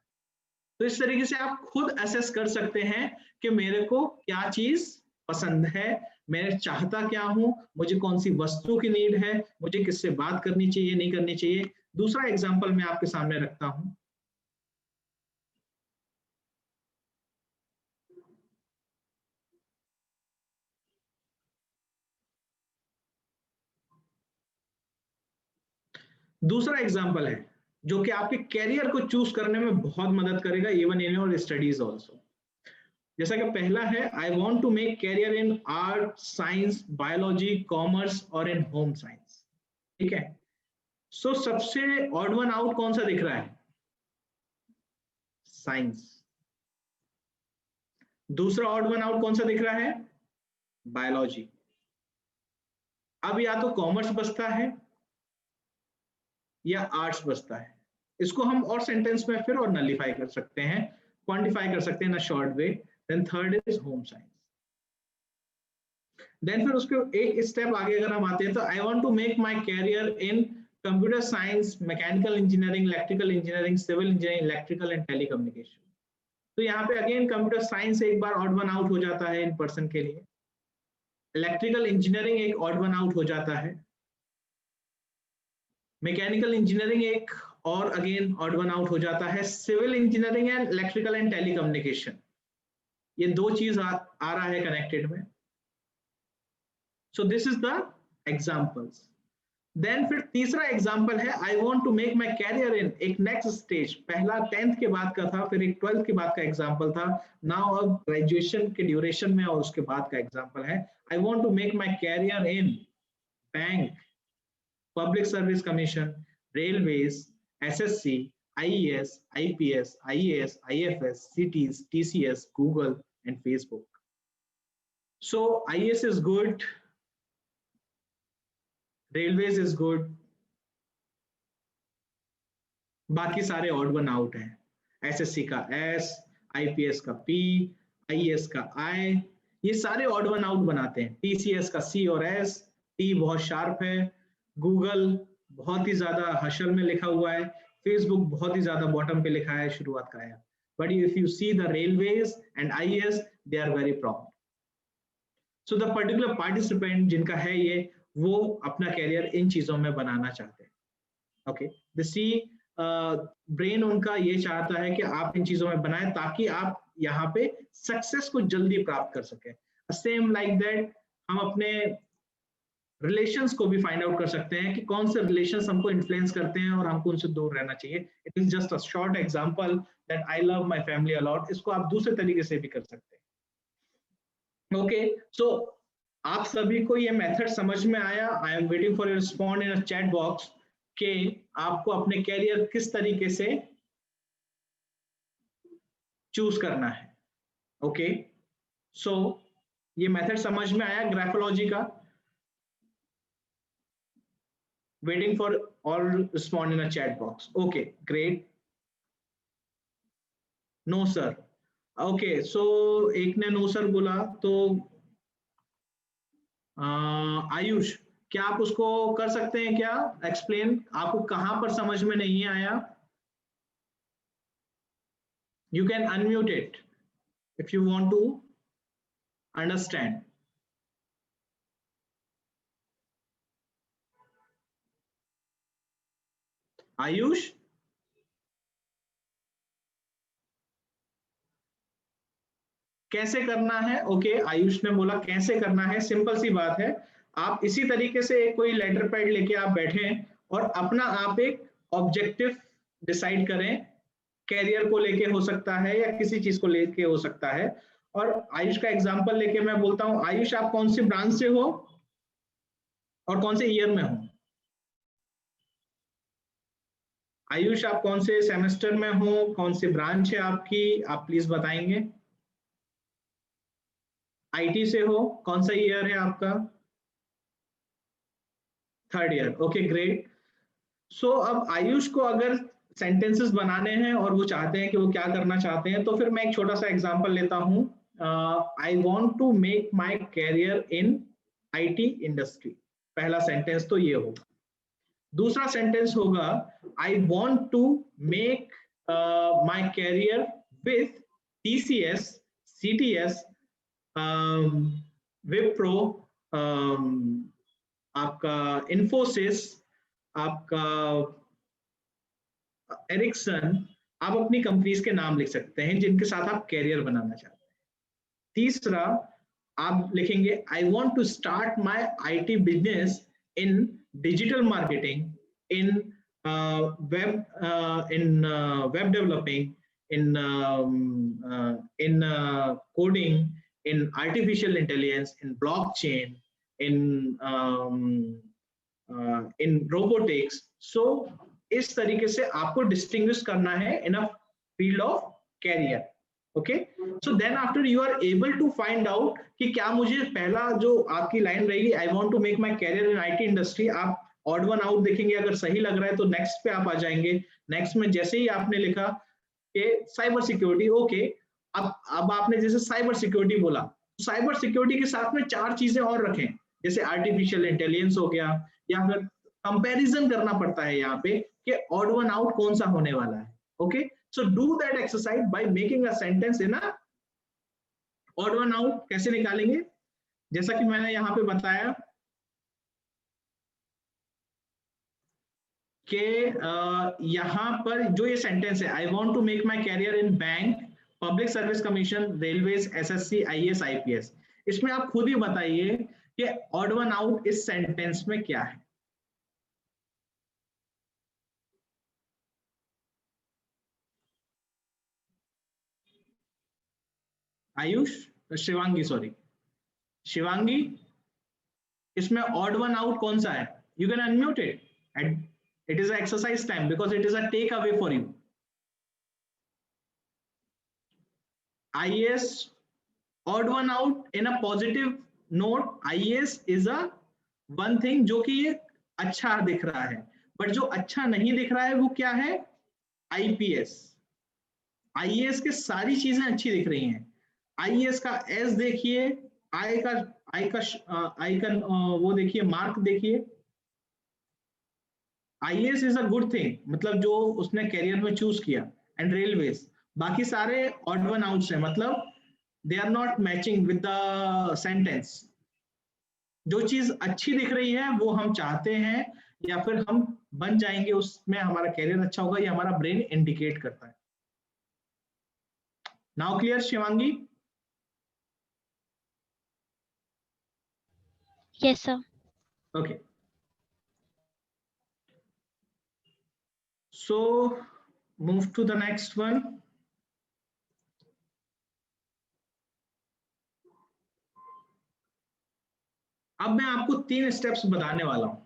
तो इस तरीके से आप खुद असेस कर सकते हैं कि मेरे को क्या चीज पसंद है, मैं चाहता क्या हूं, मुझे कौन सी वस्तु की नीड है, मुझे किससे बात करनी चाहिए नहीं करनी चाहिए। दूसरा एग्जांपल मैं आपके सामने रखता हूं। दूसरा एग्जांपल है जो कि आपके कैरियर को चूज करने में बहुत मदद करेगा, even in your studies also. जैसा कि पहला है, I want to make career in art, science, biology, commerce और इन होम साइंस। ठीक है, सो सबसे ऑड वन आउट कौन सा दिख रहा है? साइंस। दूसरा ऑड वन आउट कौन सा दिख रहा है? बायोलॉजी। अब या तो कॉमर्स बचता है या आर्ट्स बचता है। इसको हम और सेंटेंस में फिर और नलिफाई कर सकते हैं, क्वांटिफाई कर सकते हैं in a short way. Then third is home science. Then फिर उसके एक स्टेप आगे अगर हम आते हैं तो I want to make my career in computer science, mechanical engineering, electrical engineering, civil engineering, electrical and telecommunication. तो यहाँ पे अगेन कंप्यूटर साइंस एक बार ऑड वन आउट हो जाता है इन पर्सन के लिए, इलेक्ट्रिकल इंजीनियरिंग एक ऑड वन आउट हो जाता है, मैकेनिकल इंजीनियरिंग एक और अगेन ऑड वन आउट हो जाता है, civil engineering and electrical and telecommunication ये दो चीज आ रहा है कनेक्टेड में। So this is the examples. Then फिर तीसरा एग्जांपल है, I want to make my career in, एक नेक्स्ट स्टेज, पहला 10th के बाद का था, फिर एक 12th के बाद का एग्जांपल था, नाउ अब ग्रेजुएशन के ड्यूरेशन में और उसके बाद का एग्जांपल है, I want to make my career in bank, public service commission, railways, SSC, IAS, IPS, IAS, IFS, cities, TCS, Google and Facebook. So IAS is good, railways is good, बाकी सारे odd one out हैं। SSC का S, IPS का P, IAS का I, ये सारे odd one out बनाते हैं। टीसीएस का सी और एस, टी बहुत शार्प है, गूगल बहुत ही ज्यादा हशर में लिखा हुआ है, फेसबुक बहुत ही ज्यादा बॉटम पे लिखा है, शुरुआत का है। But if you see the railways and IAS, they are very prompt. So the particular participant जिनका है ये, वो अपना कैरियर इन चीजों में बनाना चाहते हैं। ओके, द सी ब्रेन उनका ये चाहता है कि आप इन चीजों में बनाएं ताकि आप यहाँ पे सक्सेस को जल्दी प्राप्त कर सके। सेम लाइक दैट हम अपने रिलेशंस को भी फाइंड आउट कर सकते हैं कि कौन से रिलेशंस हमको इन्फ्लुएंस करते हैं और हमको उनसे दूर रहना चाहिए। It is just a short example that I love my family a lot. इसको आप दूसरे तरीके से भी कर सकते हैं। ओके, सो आप सभी को ये मेथड समझ में आया? आई am waiting for your respond in a chat box कि आपको अपने कैरियर किस तरीके से चूज करना है। ओके, सो ये मेथड समझ में आया ग्राफोलॉजी का? Waiting for all respond in a chat box. Okay, great. No sir. Okay, so एक ने no sir बोला, तो आयुष क्या आप उसको कर सकते हैं क्या एक्सप्लेन? आपको कहां पर समझ में नहीं आया? You can unmute it if you want to understand. Ayush, कैसे करना है? ओके, आयुष ने बोला कैसे करना है। सिंपल सी बात है, आप इसी तरीके से कोई लेटर पैड लेके आप बैठे और अपना आप एक ऑब्जेक्टिव डिसाइड करें कैरियर को लेके हो सकता है या किसी चीज को लेके हो सकता है। और आयुष का एग्जांपल लेके मैं बोलता हूँ, आयुष आप कौन सी ब्रांच से हो और कौन से ईयर में हो? आयुष आप कौन से सेमेस्टर में हो, कौन सी ब्रांच है आपकी, आप प्लीज बताएंगे। आईटी से हो, कौन सा ईयर है आपका? 3rd year, okay great. सो अब आयुष को अगर सेंटेंसेस बनाने हैं और वो चाहते हैं कि वो क्या करना चाहते हैं, तो फिर मैं एक छोटा सा एग्जांपल लेता हूं। I want to make my career in IT industry, पहला सेंटेंस तो ये होगा। दूसरा सेंटेंस होगा I want to make my career with TCS, CTS, Wipro, आपका इन्फोसिस, आपका एरिक्सन, आप अपनी कंपनीज के नाम लिख सकते हैं जिनके साथ आप कैरियर बनाना चाहते हैं। तीसरा आप लिखेंगे I want to start my IT business in digital marketing, in web developing, in coding, in artificial intelligence, in blockchain, in robotics. So इस तरीके से आपको distinguish करना है in a field of career. Okay, so then after you are able to find out कि क्या मुझे पहला जो आपकी लाइन रहेगी I want to make my career in IT industry, आप odd one out देखेंगे, अगर सही लग रहा है तो नेक्स्ट पे आप आ जाएंगे। नेक्स्ट में जैसे ही आपने लिखा कि साइबर सिक्योरिटी, ओके, अब आपने जैसे साइबर सिक्योरिटी बोला, साइबर सिक्योरिटी के साथ में 4 चीजें और रखें, जैसे आर्टिफिशियल इंटेलिजेंस हो गया, या फिर कंपैरिजन करना पड़ता है यहाँ पे कि ऑड वन आउट कौन सा होने वाला है। Okay, so do that exercise by making a sentence in a odd one out. कैसे निकालेंगे? जैसा कि मैंने यहाँ पे बताया कि यहाँ पर जो ये सेंटेंस है, I want to make my career in bank, public service commission, railways, SSC, IAS, IPS, इसमें आप खुद ही बताइए कि ऑड वन आउट इस सेंटेंस में क्या है। आयुष, शिवांगी, सॉरी शिवांगी, इसमें ऑड वन आउट कौन सा है? You can unmute it and it is an exercise time because it is a take away for you. IAS odd one out in a positive note. IAS is a one thing जो कि ये अच्छा दिख रहा है, but जो अच्छा नहीं दिख रहा है वो क्या है? IPS। IAS के सारी चीजें अच्छी दिख रही हैं। IAS का S देखिए, I का वो देखिए, मार्क देखिए। IAS is a good thing, मतलब जो उसने कैरियर में चूज किया। एंड रेलवेज, बाकी सारे ऑड वन आउट्स हैं, मतलब they are not matching with the sentence. जो चीज अच्छी दिख रही है वो हम चाहते हैं या फिर हम बन जाएंगे, उसमें हमारा कैरियर अच्छा होगा, ये हमारा ब्रेन इंडिकेट करता है। Now clear Shivangi? Yes, sir. Okay. So move to the next one. अब मैं आपको 3 स्टेप्स बताने वाला हूं।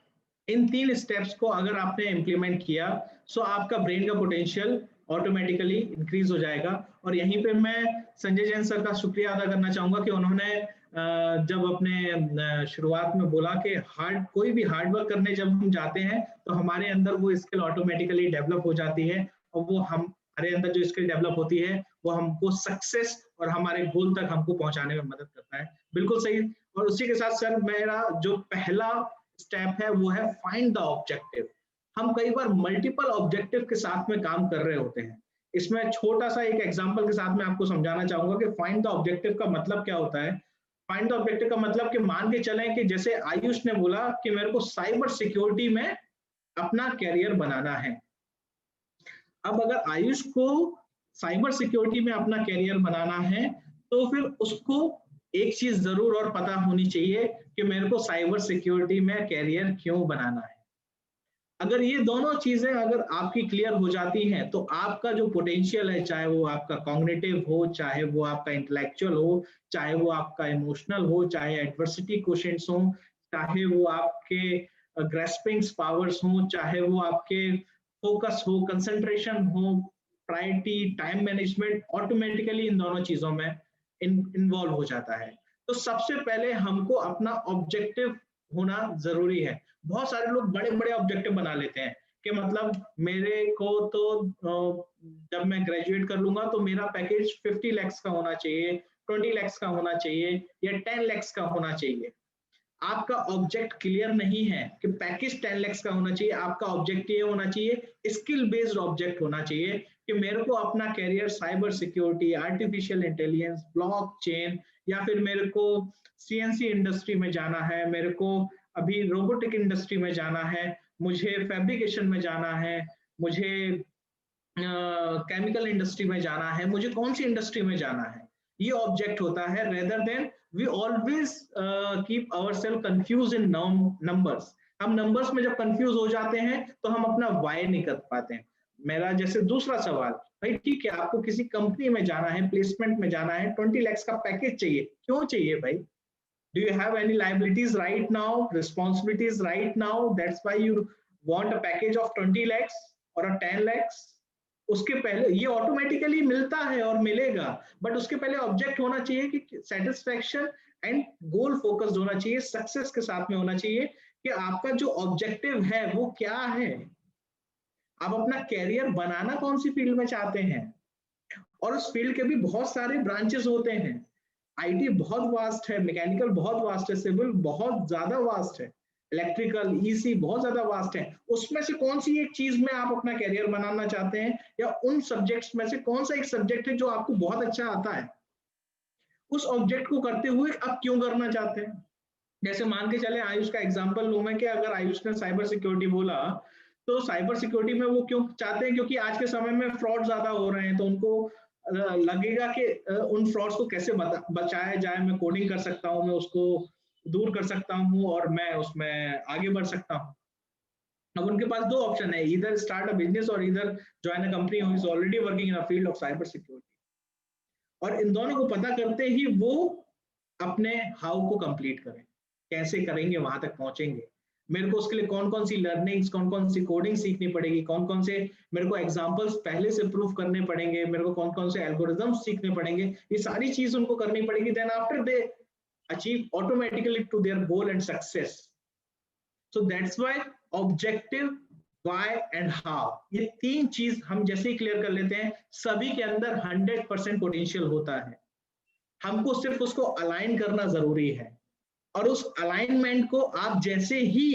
इन 3 स्टेप्स को अगर आपने इम्प्लीमेंट किया सो आपका ब्रेन का पोटेंशियल ऑटोमेटिकली इंक्रीज हो जाएगा। और यहीं पे मैं संजय जैन सर का शुक्रिया अदा करना चाहूंगा कि उन्होंने जब अपने शुरुआत में बोला कि कोई भी हार्ड वर्क करने जब हम जाते हैं तो हमारे अंदर वो स्किल ऑटोमेटिकली डेवलप हो जाती है, और वो हमारे अंदर जो स्किल डेवलप होती है वो हमको सक्सेस और हमारे गोल तक हमको पहुंचाने में मदद करता है। बिल्कुल सही। और उसी के साथ सर मेरा जो पहला स्टेप है वो है फाइंड द ऑब्जेक्टिव। हम कई बार मल्टीपल ऑब्जेक्टिव के साथ में काम कर रहे होते हैं। इसमें छोटा सा एक एग्जांपल के साथ मैं आपको समझाना चाहूंगा कि फाइंड द ऑब्जेक्टिव का मतलब क्या होता है। फाइंड द ऑब्जेक्टिव का मतलब कि मान के चलें कि जैसे आयुष ने बोला कि मेरे को साइबर सिक्योरिटी में अपना कैरियर बनाना है। अब अगर आयुष को साइबर सिक्योरिटी में अपना कैरियर बनाना है तो फिर उसको एक चीज जरूर और पता होनी चाहिए कि मेरे को साइबर सिक्योरिटी में कैरियर क्यों बनाना है। अगर ये दोनों चीजें अगर आपकी क्लियर हो जाती हैं तो आपका जो पोटेंशियल है, चाहे वो आपका कॉग्निटिव हो, चाहे वो आपका इंटेलेक्चुअल हो, चाहे वो आपका इमोशनल हो, चाहे एडवर्सिटी क्वोशेंट्स हो, चाहे वो आपके ग्रेस्पिंग पावर्स हो, चाहे वो आपके फोकस हो, कंसंट्रेशन हो, प्रायोरिटी, टाइम मैनेजमेंट, ऑटोमेटिकली इन दोनों चीजों में इन्वॉल्व हो जाता है। तो सबसे पहले हमको अपना ऑब्जेक्टिव होना जरूरी है। बहुत सारे लोग बड़े बड़े ऑब्जेक्टिव बना लेते हैं कि मतलब मेरे को तो जब मैं ग्रेजुएट कर लूंगा तो मेरा पैकेज 50 lakhs का होना चाहिए, 20 lakhs का होना चाहिए या 10 lakhs का होना चाहिए। आपका ऑब्जेक्ट क्लियर नहीं है कि पैकेज 10 lakhs का होना चाहिए। आपका ऑब्जेक्ट ये होना चाहिए, स्किल बेस्ड ऑब्जेक्ट होना चाहिए कि मेरे को अपना career cyber security, artificial intelligence, blockchain, या फिर मेरे को सीएनसी इंडस्ट्री में जाना है, मेरे को अभी रोबोटिक इंडस्ट्री में जाना है, मुझे फैब्रिकेशन में जाना है, मुझे केमिकल इंडस्ट्री में जाना है, मुझे कौन सी इंडस्ट्री में जाना है, ये ऑब्जेक्ट होता है। Rather than we always keep ourselves confuse in numbers. हम नंबर्स में जब कंफ्यूज हो जाते हैं तो हम अपना वाई नहीं कर पाते हैं। मेरा जैसे दूसरा सवाल, भाई ठीक है आपको किसी कंपनी में जाना है, प्लेसमेंट में जाना है, 20 lakhs का पैकेज चाहिए, क्यों चाहिए भाई? Do you have any liabilities right now, responsibilities right now? That's why you want a package of 20 lakhs or a 10 lakhs? उसके पहले ये ऑटोमेटिकली मिलता है और मिलेगा, बट उसके पहले ऑब्जेक्ट होना चाहिए कि सेटिस्फैक्शन एंड गोल फोकस्ड होना चाहिए, सक्सेस के साथ में होना चाहिए कि आपका जो ऑब्जेक्टिव है वो क्या है। आप अपना कैरियर बनाना कौन सी फील्ड में चाहते हैं, और उस फील्ड के भी बहुत सारे ब्रांचेस होते हैं। आईटी बहुत वास्ट है, मैकेनिकल बहुत वास्ट है, सिविल बहुत ज्यादा वास्ट है, इलेक्ट्रिकल, ईसी बहुत ज्यादा वास्ट है। उसमें से कौन सी एक चीज में आप अपना कैरियर बनाना चाहते हैं, या उन सब्जेक्ट्स में से कौन सा एक सब्जेक्ट है जो आपको बहुत अच्छा आता है, उस ऑब्जेक्ट को करते हुए आप क्यों करना चाहते हैं। जैसे मान के चले आयुष का एग्जांपल लूं मैं कि अगर आयुष ने साइबर सिक्योरिटी बोला तो साइबर सिक्योरिटी में वो क्यों चाहते हैं, क्योंकि आज के समय में फ्रॉड ज्यादा हो रहे हैं, तो उनको लगेगा कि उन फ्रॉड्स को कैसे बचाया जाए, मैं कोडिंग कर सकता हूँ, मैं उसको दूर कर सकता हूँ और मैं उसमें आगे बढ़ सकता हूँ। अब उनके पास दो ऑप्शन है, इधर स्टार्ट अ बिजनेस और इधर join a company who is already working in a field of cyber security. और इन दोनों को पता करते ही वो अपने हाउ को कंप्लीट करें, कैसे करेंगे, वहां तक पहुंचेंगे। मेरे को उसके लिए कौन कौन सी लर्निंग्स, कौन कौन सी कोडिंग सीखनी पड़ेगी, कौन कौन से मेरे को एग्जांपल्स पहले से प्रूफ करने पड़ेंगे, मेरे को कौन कौन से एल्गोरिथम्स सीखने पड़ेंगे, ये सारी चीज उनको करनी पड़ेगी। Then after they achieve automatically to their goal and success. So that's why objective, why and how, ये तीन चीज हम जैसे ही क्लियर कर लेते हैं, सभी के अंदर 100% पोटेंशियल होता है। हमको सिर्फ उसको अलाइन करना जरूरी है, और उस अलाइनमेंट को आप जैसे ही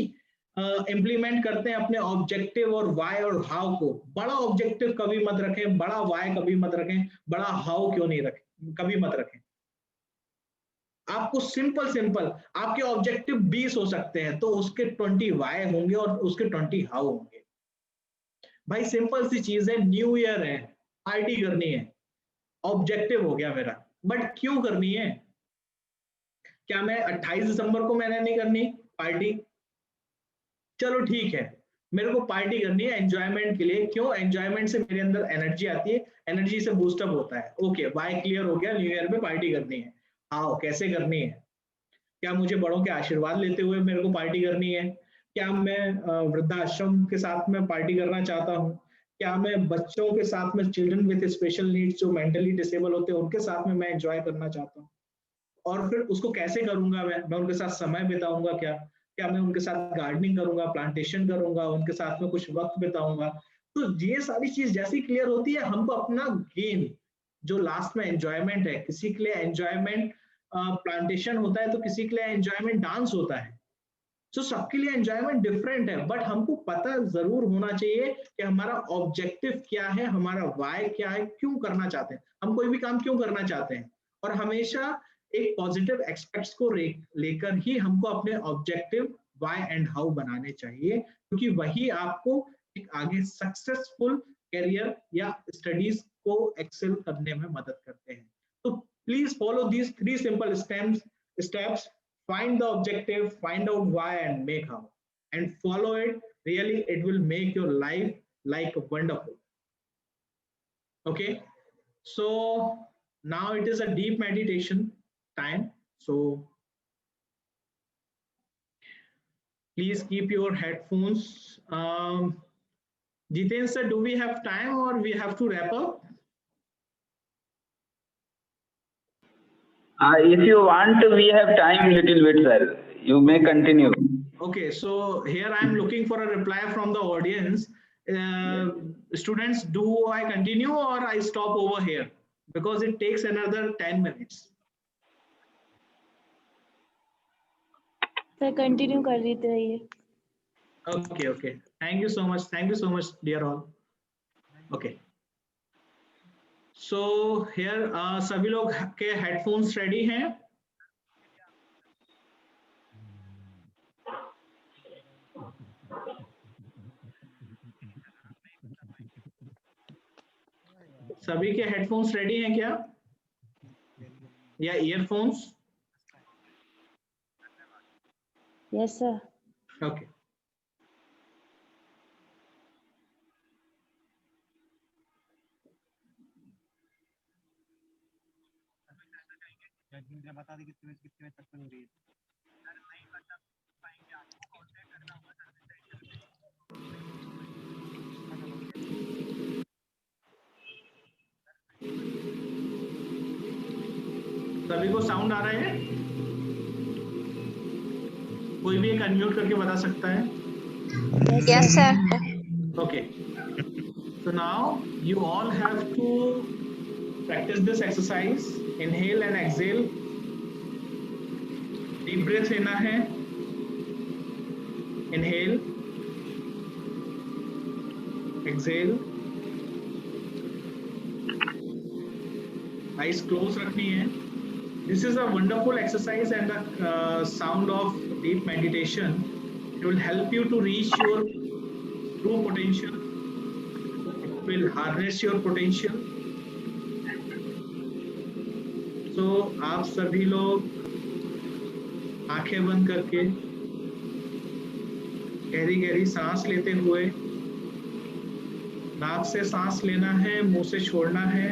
इंप्लीमेंट करते हैं अपने ऑब्जेक्टिव और वाई और हाउ को, बड़ा ऑब्जेक्टिव कभी मत रखें, बड़ा वाई कभी मत रखें, बड़ा हाउ क्यों नहीं रखें, कभी मत रखें। आपको सिंपल सिंपल आपके ऑब्जेक्टिव 20 हो सकते हैं, तो उसके 20 वाई होंगे और उसके 20 हाउ होंगे। भाई सिंपल सी चीज है, न्यू ईयर है, पार्टी करनी है, ऑब्जेक्टिव हो गया मेरा, बट क्यों करनी है? क्या मैं 28 दिसंबर को मैंने नहीं करनी पार्टी? चलो ठीक है, मेरे को पार्टी करनी है एंजॉयमेंट के लिए। क्यों? एंजॉयमेंट से मेरे अंदर एनर्जी आती है, एनर्जी से बूस्टअप होता है। ओके, वाई क्लियर हो गया, न्यू ईयर में पार्टी करनी है। हाउ, कैसे करनी है? क्या मुझे बड़ों के आशीर्वाद लेते हुए मेरे को पार्टी करनी है? क्या मैं वृद्धाश्रम के साथ में पार्टी करना चाहता हूँ? क्या मैं बच्चों के साथ में, चिल्ड्रन विद स्पेशल नीड्स जो मेंटली डिसेबल होते हैं उनके साथ में मैं एंजॉय करना चाहता हूँ? और फिर उसको कैसे करूंगा? मैं उनके साथ समय बिताऊंगा क्या? क्या मैं उनके साथ गार्डनिंग करूंगा, प्लांटेशन करूंगा, उनके साथ में कुछ वक्त बिताऊंगा? तो ये सारी चीज जैसी क्लियर होती है, हमको अपना गेम जो लास्ट में एंजॉयमेंट है, किसी के लिए एंजॉयमेंट प्लांटेशन होता है, तो किसी के लिए एंजॉयमेंट डांस होता है। तो सबके लिए एंजॉयमेंट डिफरेंट है, बट हमको पता जरूर होना चाहिए कि हमारा ऑब्जेक्टिव क्या है, हमारा वाई क्या है, क्यों करना चाहते हैं, हम कोई भी काम क्यों करना चाहते हैं। और हमेशा एक पॉजिटिव एक्सपेक्ट्स को लेकर ही हमको अपने ऑब्जेक्टिव, वाई एंड हाउ बनाने चाहिए, क्योंकि वही आपको एक आगे सक्सेसफुल करियर या स्टडीज को एक्सेल करने में मदद करते हैं। तो please follow these 3 simple steps. Find the objective, find out why and make how, and follow it Really, it will make your life like wonderful. Okay, so now it is a deep meditation time. So please keep your headphones. Jiten sir, do we have time or we have to wrap up? If you want, we have time little bit, sir. You may continue. Okay, so here I am looking for a reply from the audience. Students, do I continue or I stop over here? Because it takes another 10 minutes. Sir continue कर देते रहिए. Okay, okay. Thank you so much. Thank you so much, dear all. Okay. So here सभी लोग के headphones ready हैं? सभी के headphones ready हैं क्या या ईयरफोन्स? Yes sir. ओके बता दी कितने बजे तक हो रही है. सभी को साउंड आ रहा है? कोई भी एक अनम्यूट करके बता सकता है? Yes sir. Okay. So now you all have to practice this exercise. Inhale and exhale. Deep breath लेना है. Inhale. Exhale. Eyes close रखनी है. This is a wonderful exercise and the sound of deep meditation. It will help you to reach your true potential. It will harness your potential. So आप सभी लोग आंखें बंद करके गहरी गहरी सांस लेते हुए, नाक से सांस लेना है, मुंह से छोड़ना है.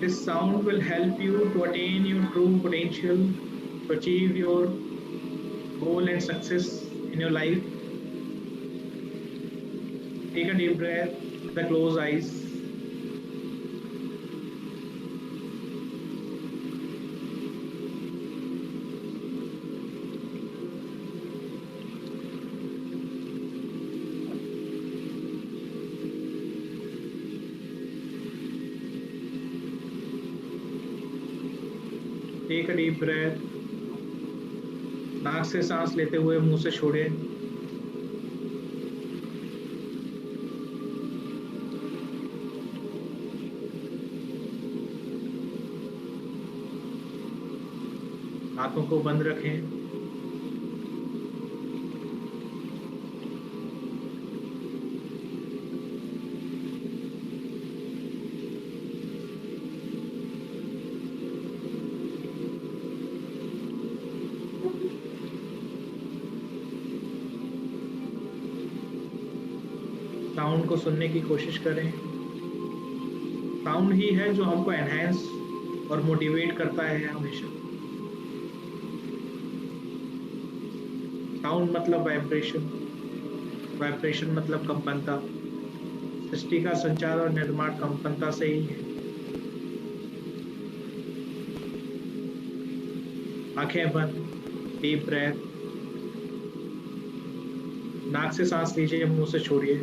This sound will help you to attain your true potential, to achieve your goal and success in your life. Take a deep breath with the closed eyes. Take a deep breath. नाक से सांस लेते हुए मुंह से छोड़े. आंखों को बंद रखें. साउंड को सुनने की कोशिश करें. साउंड ही है जो हमको एनहांस और मोटिवेट करता है हमेशा. साउंड मतलब वाइब्रेशन, वाइब्रेशन मतलब कंपनता. सृष्टि का संचार और निर्माण कंपनता से ही है. आंखें बंद, डीप ब्रेथ. नाक से सांस लीजिए, मुंह से छोड़िए.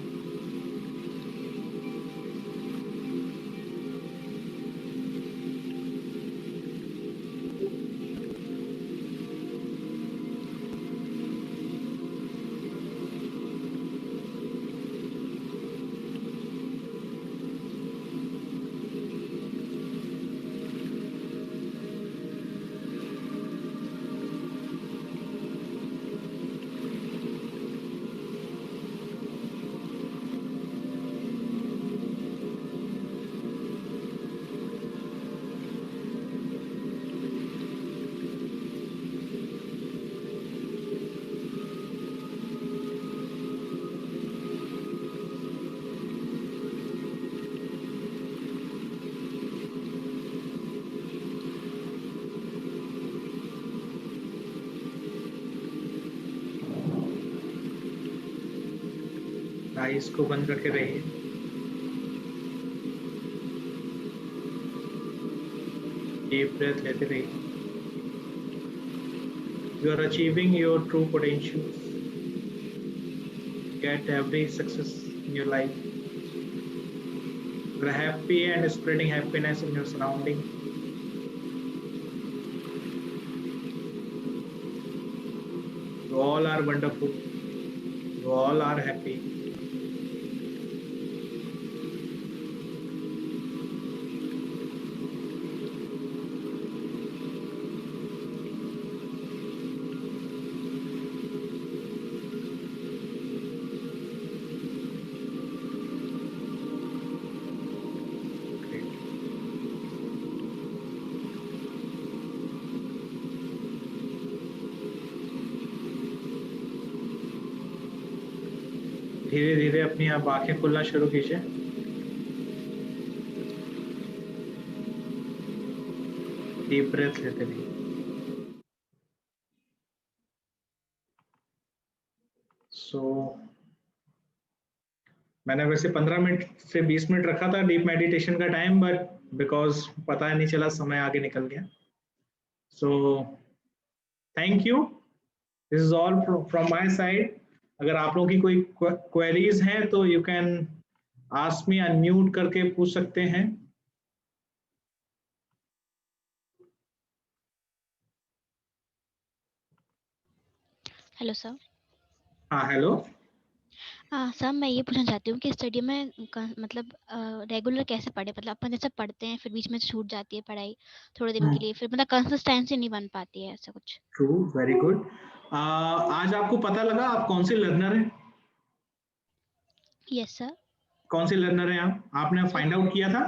आईज को बंद करके रहिए। डीप ब्रेथ लेते रहिए। You are achieving your true potential. Get every success in your life. You are happy and spreading happiness in your surrounding. You all are wonderful. You all are happy. धीरे धीरे अपनी आप आंखें खुलना शुरू कीजिए। Deep breath लेते रहिए। मैंने वैसे 15 मिनट से 20 मिनट रखा था डीप मेडिटेशन का टाइम, बट बिकॉज पता नहीं चला समय आगे निकल गया। So thank you, this is all from my side. अगर आप लोगों की कोई क्वेरीज हैं तो you can ask me, unmute करके पूछ सकते हैं। Hello sir. हाँ हेलो। सर मैं ये पूछना चाहती हूँ कि स्टडी में मतलब रेगुलर कैसे पढ़े, मतलब अपन जैसे पढ़ते हैं फिर बीच में छूट जाती है पढ़ाई थोड़े दिन के लिए, फिर मतलब कंसिस्टेंसी नहीं बन पाती है, ऐसा कुछ। True, very good. आज आपको पता लगा आप कौन से लर्नर हैं? Yes sir. कौन से लर्नर हैं आप? आपने फाइंड आउट किया था?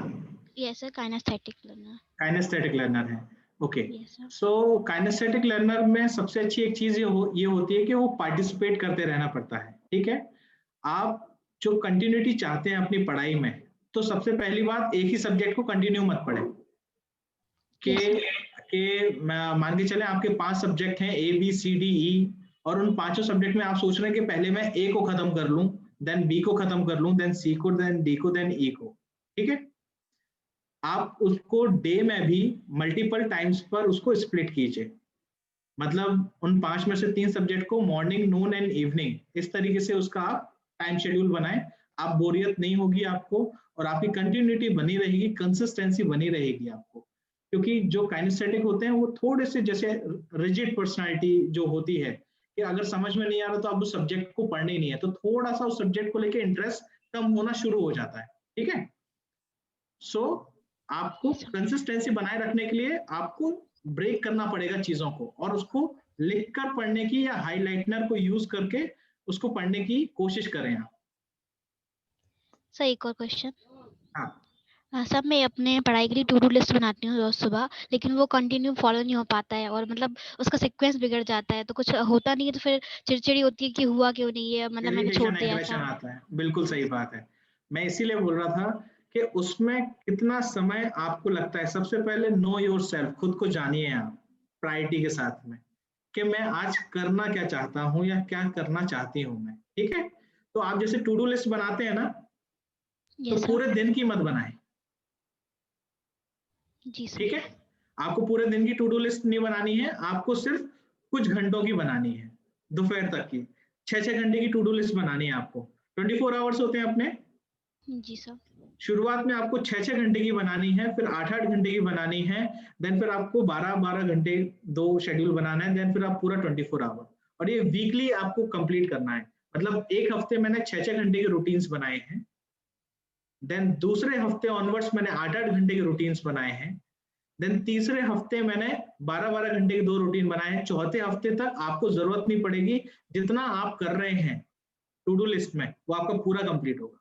Yes sir, kinaesthetic learner. Kinaesthetic learner है, okay. Yes sir. So kinaesthetic learner में सबसे अच्छी एक चीज ये होती है कि वो पार्टिसिपेट करते रहना पड़ता है, ठीक है। आप जो कंटिन्यूटी चाहते हैं अपनी पढ़ाई में, तो सबसे पहली बात एक ही सब्जेक्ट को कंटिन्यू मत पढ़े। के मान के चले आपके 5 सब्जेक्ट हैं A B C D E, और उन 5 सब्जेक्ट में आप सोच रहे हैं कि पहले मैं A को खत्म कर लूं, देन B को खत्म कर लूं, देन C को, देन D को, देन E को, ठीक है। आप उसको डे में भी मल्टीपल टाइम्स पर उसको स्प्लिट कीजिए, मतलब उन 5 में से 3 सब्जेक्ट को मॉर्निंग, नून एंड इवनिंग, इस तरीके से उसका आप टाइम शेड्यूल बनाएं। आप बोरियत नहीं होगी आपको, और आपकी कंटिन्यूटी बनी रहेगी, कंसिस्टेंसी बनी रहेगी आपको। क्योंकि जो काइनेस्थेटिक होते हैं वो थोड़े से जैसे रिजिड पर्सनालिटी जो होती है, कि अगर समझ में नहीं आ रहा तो आप उस सब्जेक्ट को पढ़ने ही नहीं है, तो थोड़ा सा उस सब्जेक्ट को लेके इंटरेस्ट कम होना शुरू हो जाता है, ठीक है। सो आपको कंसिस्टेंसी बनाए रखने के लिए आपको ब्रेक करना पड़ेगा चीजों को, और उसको लिखकर पढ़ने की या हाइलाइटनर को यूज करके उसको पढ़ने की कोशिश करें आप। सर एक और क्वेश्चन। हाँ सब मैं अपने पढ़ाई के लिए टू डू लिस्ट बनाती हूँ रोज सुबह, लेकिन वो कंटिन्यू फॉलो नहीं हो पाता है, और मतलब उसका सीक्वेंस बिगड़ जाता है, तो कुछ होता नहीं है, तो फिर चिड़चिड़ी होती है कि हुआ क्यों नहीं है, मतलब मैंने छोड़ दिया एग्रेशन ऐसा। आता है, बिल्कुल सही बात है। मैं इसीलिए बोल रहा था कि उसमें कितना समय आपको लगता है। सबसे पहले नो योरसेल्फ, खुद को जानिए आप प्रायोरिटी के साथ में, कि मैं आज करना क्या चाहता हूँ या क्या करना चाहती हूँ मैं, ठीक है। तो आप जैसे टू डू लिस्ट बनाते हैं ना, तो यस सर। पूरे दिन की मत बनाएं, जी सर। ठीक है। आपको पूरे दिन की टू डू लिस्ट नहीं बनानी है, आपको सिर्फ कुछ घंटों की बनानी है, दोपहर तक की 6-6 घंटे की टू डू लिस्ट बनानी है आपको। 24 आवर्स होते हैं अपने। जी सर। शुरुआत में आपको 6-6 घंटे की बनानी है, फिर 8-8 घंटे की बनानी है, देन फिर आपको 12-12 घंटे 2 शेड्यूल बनाना है, देन फिर आप पूरा 24 आवर, और ये वीकली आपको कंप्लीट करना है। मतलब एक हफ्ते मैंने 6-6 घंटे के रूटीन्स बनाए हैं, देन दूसरे हफ्ते ऑनवर्ड्स मैंने 8-8 घंटे के रूटीन्स बनाए हैं, देन तीसरे हफ्ते मैंने 12-12 घंटे के 2 रूटीन बनाए हैं। चौथे हफ्ते तक आपको जरूरत नहीं पड़ेगी, जितना आप कर रहे हैं टू डू लिस्ट में वो आपका पूरा कंप्लीट होगा।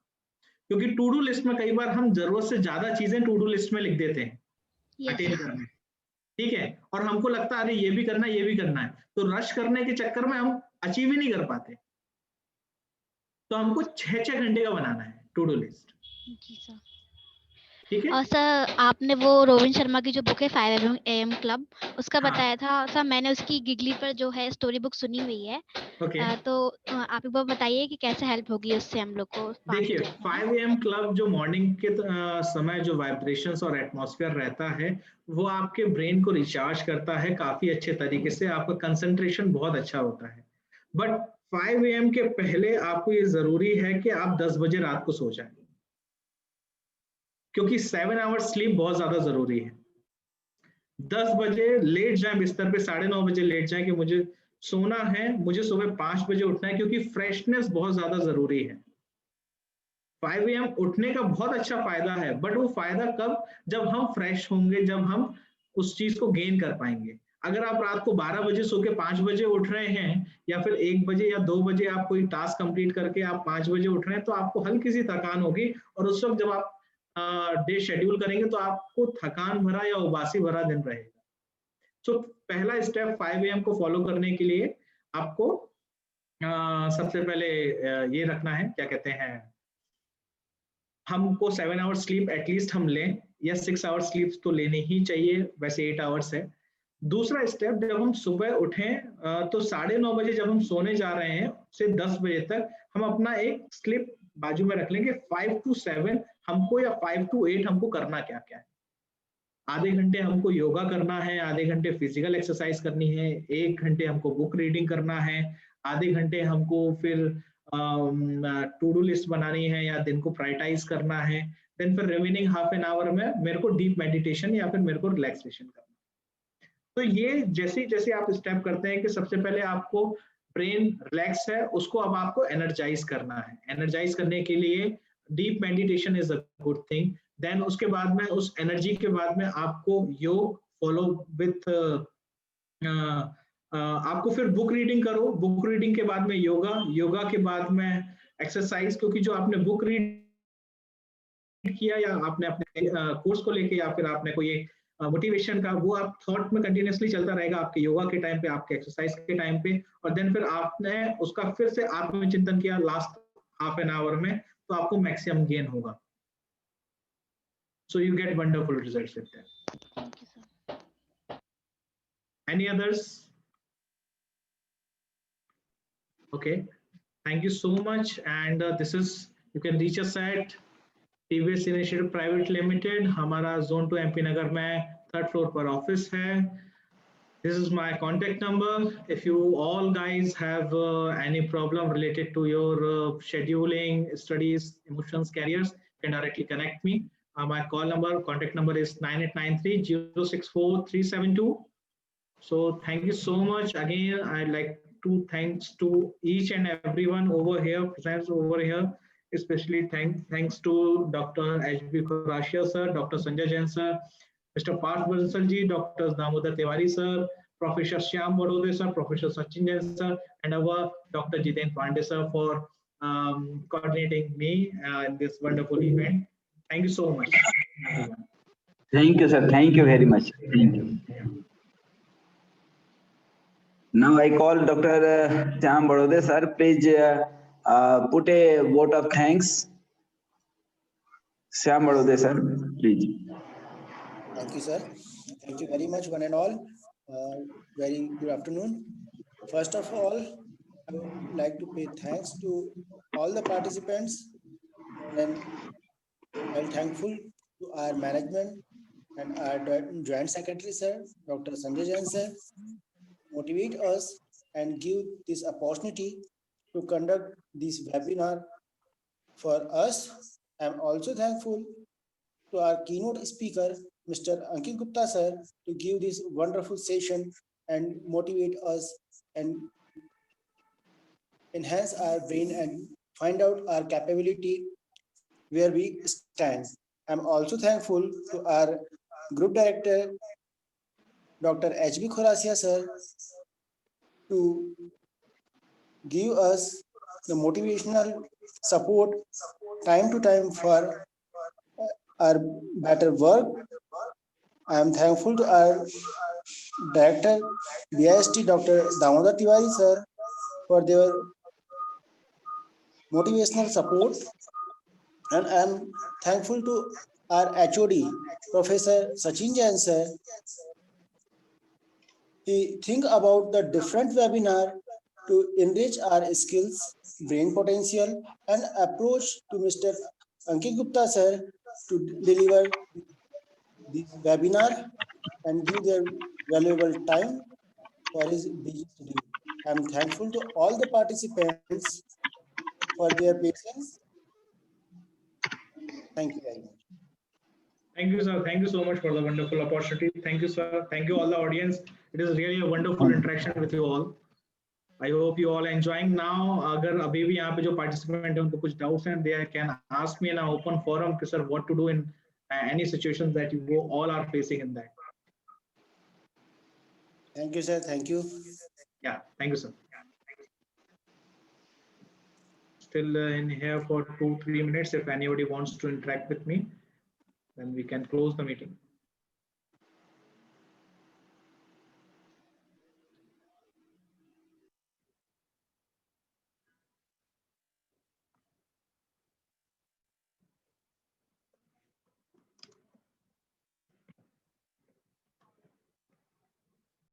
क्योंकि टू डू लिस्ट में कई बार हम जरूरत से ज्यादा चीजें टू डू लिस्ट में लिख देते हैं अटेन करने, ठीक है, और हमको लगता है अरे ये भी करना है, ये भी करना है, तो रश करने के चक्कर में हम अचीव ही नहीं कर पाते। तो हमको 6-6 घंटे का बनाना है टू डू लिस्ट। जी सर। ठीक है। और सर आपने वो रोविन शर्मा की जो बुक है 5 AM क्लब उसका हाँ। बताया था सर, मैंने उसकी गिगली पर जो है स्टोरी बुक सुनी हुई है। ओके तो आप एक बार बताइए कि कैसे हेल्प होगी उससे हम लोग को 5 देखिए, बजे उठने में। 5 AM क्लब जो मॉर्निंग के समय जो वाइब्रेशंस और एटमॉस्फेयर रहता है, वो आपके ब्रेन को रिचार्ज करता है काफी अच्छे तरीके से, आपका कंसंट्रेशन बहुत अच्छा होता है। बट 5 AM के पहले आपको ये जरूरी है कि आप 10 बजे रात को सो जाएं, क्योंकि 7 आवर्स स्लीप बहुत ज्यादा जरूरी है। 10 बजे लेट जाएं बिस्तर पे, 9:30 बजे लेट जाएं कि मुझे सोना है, मुझे सुबह 5 बजे उठना है, क्योंकि फ्रेशनेस बहुत ज्यादा जरूरी है। 5 AM उठने का बहुत अच्छा फायदा है, बट वो फायदा कब, जब हम फ्रेश होंगे, जब हम उस चीज को गेन कर पाएंगे। अगर आप रात को 12 बजे सो के 5 बजे उठ रहे हैं, या फिर 1 बजे या 2 बजे आप कोई टास्क कंप्लीट करके आप 5 बजे उठ रहे हैं, तो आपको हल्की सी थकान होगी, और उस वक्त जब आप डे शेड्यूल करेंगे तो आपको थकान भरा या उबासी भरा दिन रहेगा। तो पहला स्टेप 5 AM को फॉलो करने के लिए आपको सबसे पहले ये रखना है, क्या कहते हैं, हमको 7 आवर्स स्लीप एटलीस्ट हम लें, या 6 आवर्स स्लीप तो लेनी ही चाहिए, वैसे 8 आवर्स है। दूसरा स्टेप, जब हम सुबह उठें तो 9:30 बजे जब हम सोने जा रहे हैं से 10 बजे तक हम अपना एक स्लिप बाजू में रख लेंगे, 5 to 7 हमको या 5 to 8 हमको करना क्या क्या है। आधे घंटे हमको योगा करना है, आधे घंटे फिजिकल एक्सरसाइज करनी है, 1 घंटे हमको बुक रीडिंग करना है, आधे घंटे हमको फिर टू डू लिस्ट बनानी है या दिन को प्रायोरिटाइज करना है। देन फिर रिमेनिंग हाफ एन आवर में मेरे को डीप मेडिटेशन या फिर मेरे को रिलैक्सेशन करना है। तो ये जैसे जैसे आप स्टेप करते हैं कि सबसे पहले आपको ब्रेन रिलैक्स है, उसको अब आपको एनर्जाइज करना है। एनर्जाइज करने के लिए deep meditation is a good thing. Then उसके बाद में, उस एनर्जी के बाद में आपको योग फॉलो विथ आपको फिर बुक रीडिंग करो, बुक रीडिंग के बाद में योगा, योगा के बाद में एक्सरसाइज, क्योंकि जो आपने बुक रीड किया या आपने अपने कोर्स को लेके या फिर आपने कोई मोटिवेशन का, वो आप थॉट में कंटिन्यूअसली चलता रहेगा आपके योगा के टाइम पे, आपके एक्सरसाइज के टाइम पे, और देन फिर आपने उसका फिर से आत्मचिंतन किया लास्ट हाफ एन आवर में, तो आपको मैक्सिमम गेन होगा। So you get wonderful results with that. Thank you sir. Any others? Okay, thank you so much. And this is, you can reach us at TVS Initiative Private Limited. हमारा Zone 2 MP नगर में 3rd floor पर office है। This is my contact number. If you all guys have any problem related to your scheduling, studies, emotions, careers, you can directly connect me. My call number, contact number is 9893-064-372. So thank you so much. Again, I'd like to thanks to each and everyone over here, present over here. Especially thanks to Dr. H.B. Khurashia sir, Dr. Sanjay Jain sir, Mr. Parth Bansal ji, Dr. Damodar Tiwari sir, Professor Shyam Badode sir, Professor Sachin Jain sir, and our Dr. Jiten Pandey sir for coordinating me in this wonderful event. Thank you so much, everyone. Thank you, sir. Thank you very much. Thank you. Now I call Dr. Shyam Badode sir. Please put a vote of thanks. Shyam Badode sir, please. Thank you, sir. Thank you very much, one and all. Very good afternoon. First of all, I would like to pay thanks to all the participants, and I'm thankful to our management and our Joint Secretary, sir, Dr. Sanjay Jain, sir, motivate us and give this opportunity to conduct this webinar for us. I'm also thankful to our keynote speaker, Mr. Ankit Gupta, sir, to give this wonderful session and motivate us and enhance our brain and find out our capability where we stand. I'm also thankful to our group director, Dr. H.B. Khurashia, sir, to give us the motivational support time to time for our better work. I am thankful to our director, BIST, Dr. Damodar Tiwari, sir, for their motivational support. And I am thankful to our HOD, Professor Sachin Jain sir, he think about the different webinar to enrich our skills, brain potential, and approach to Mr. Ankit Gupta sir to deliver this webinar and give their valuable time for his busy schedule. I am thankful to all the participants for their patience. Thank you very much. Thank you, sir. Thank you so much for the wonderful opportunity. Thank you, sir. Thank you, all the audience. It is really a wonderful interaction with you all. I hope you all are enjoying now. अगर अभी भी यहाँ पे जो participant हैं उनको कुछ doubts हैं, they can ask me in an open forum कि sir what to do in any situations that you all are facing in that. Thank you, sir. Thank you. Yeah, thank you, sir. Still in here for 2-3 minutes. If anybody wants to interact with me, then we can close the meeting.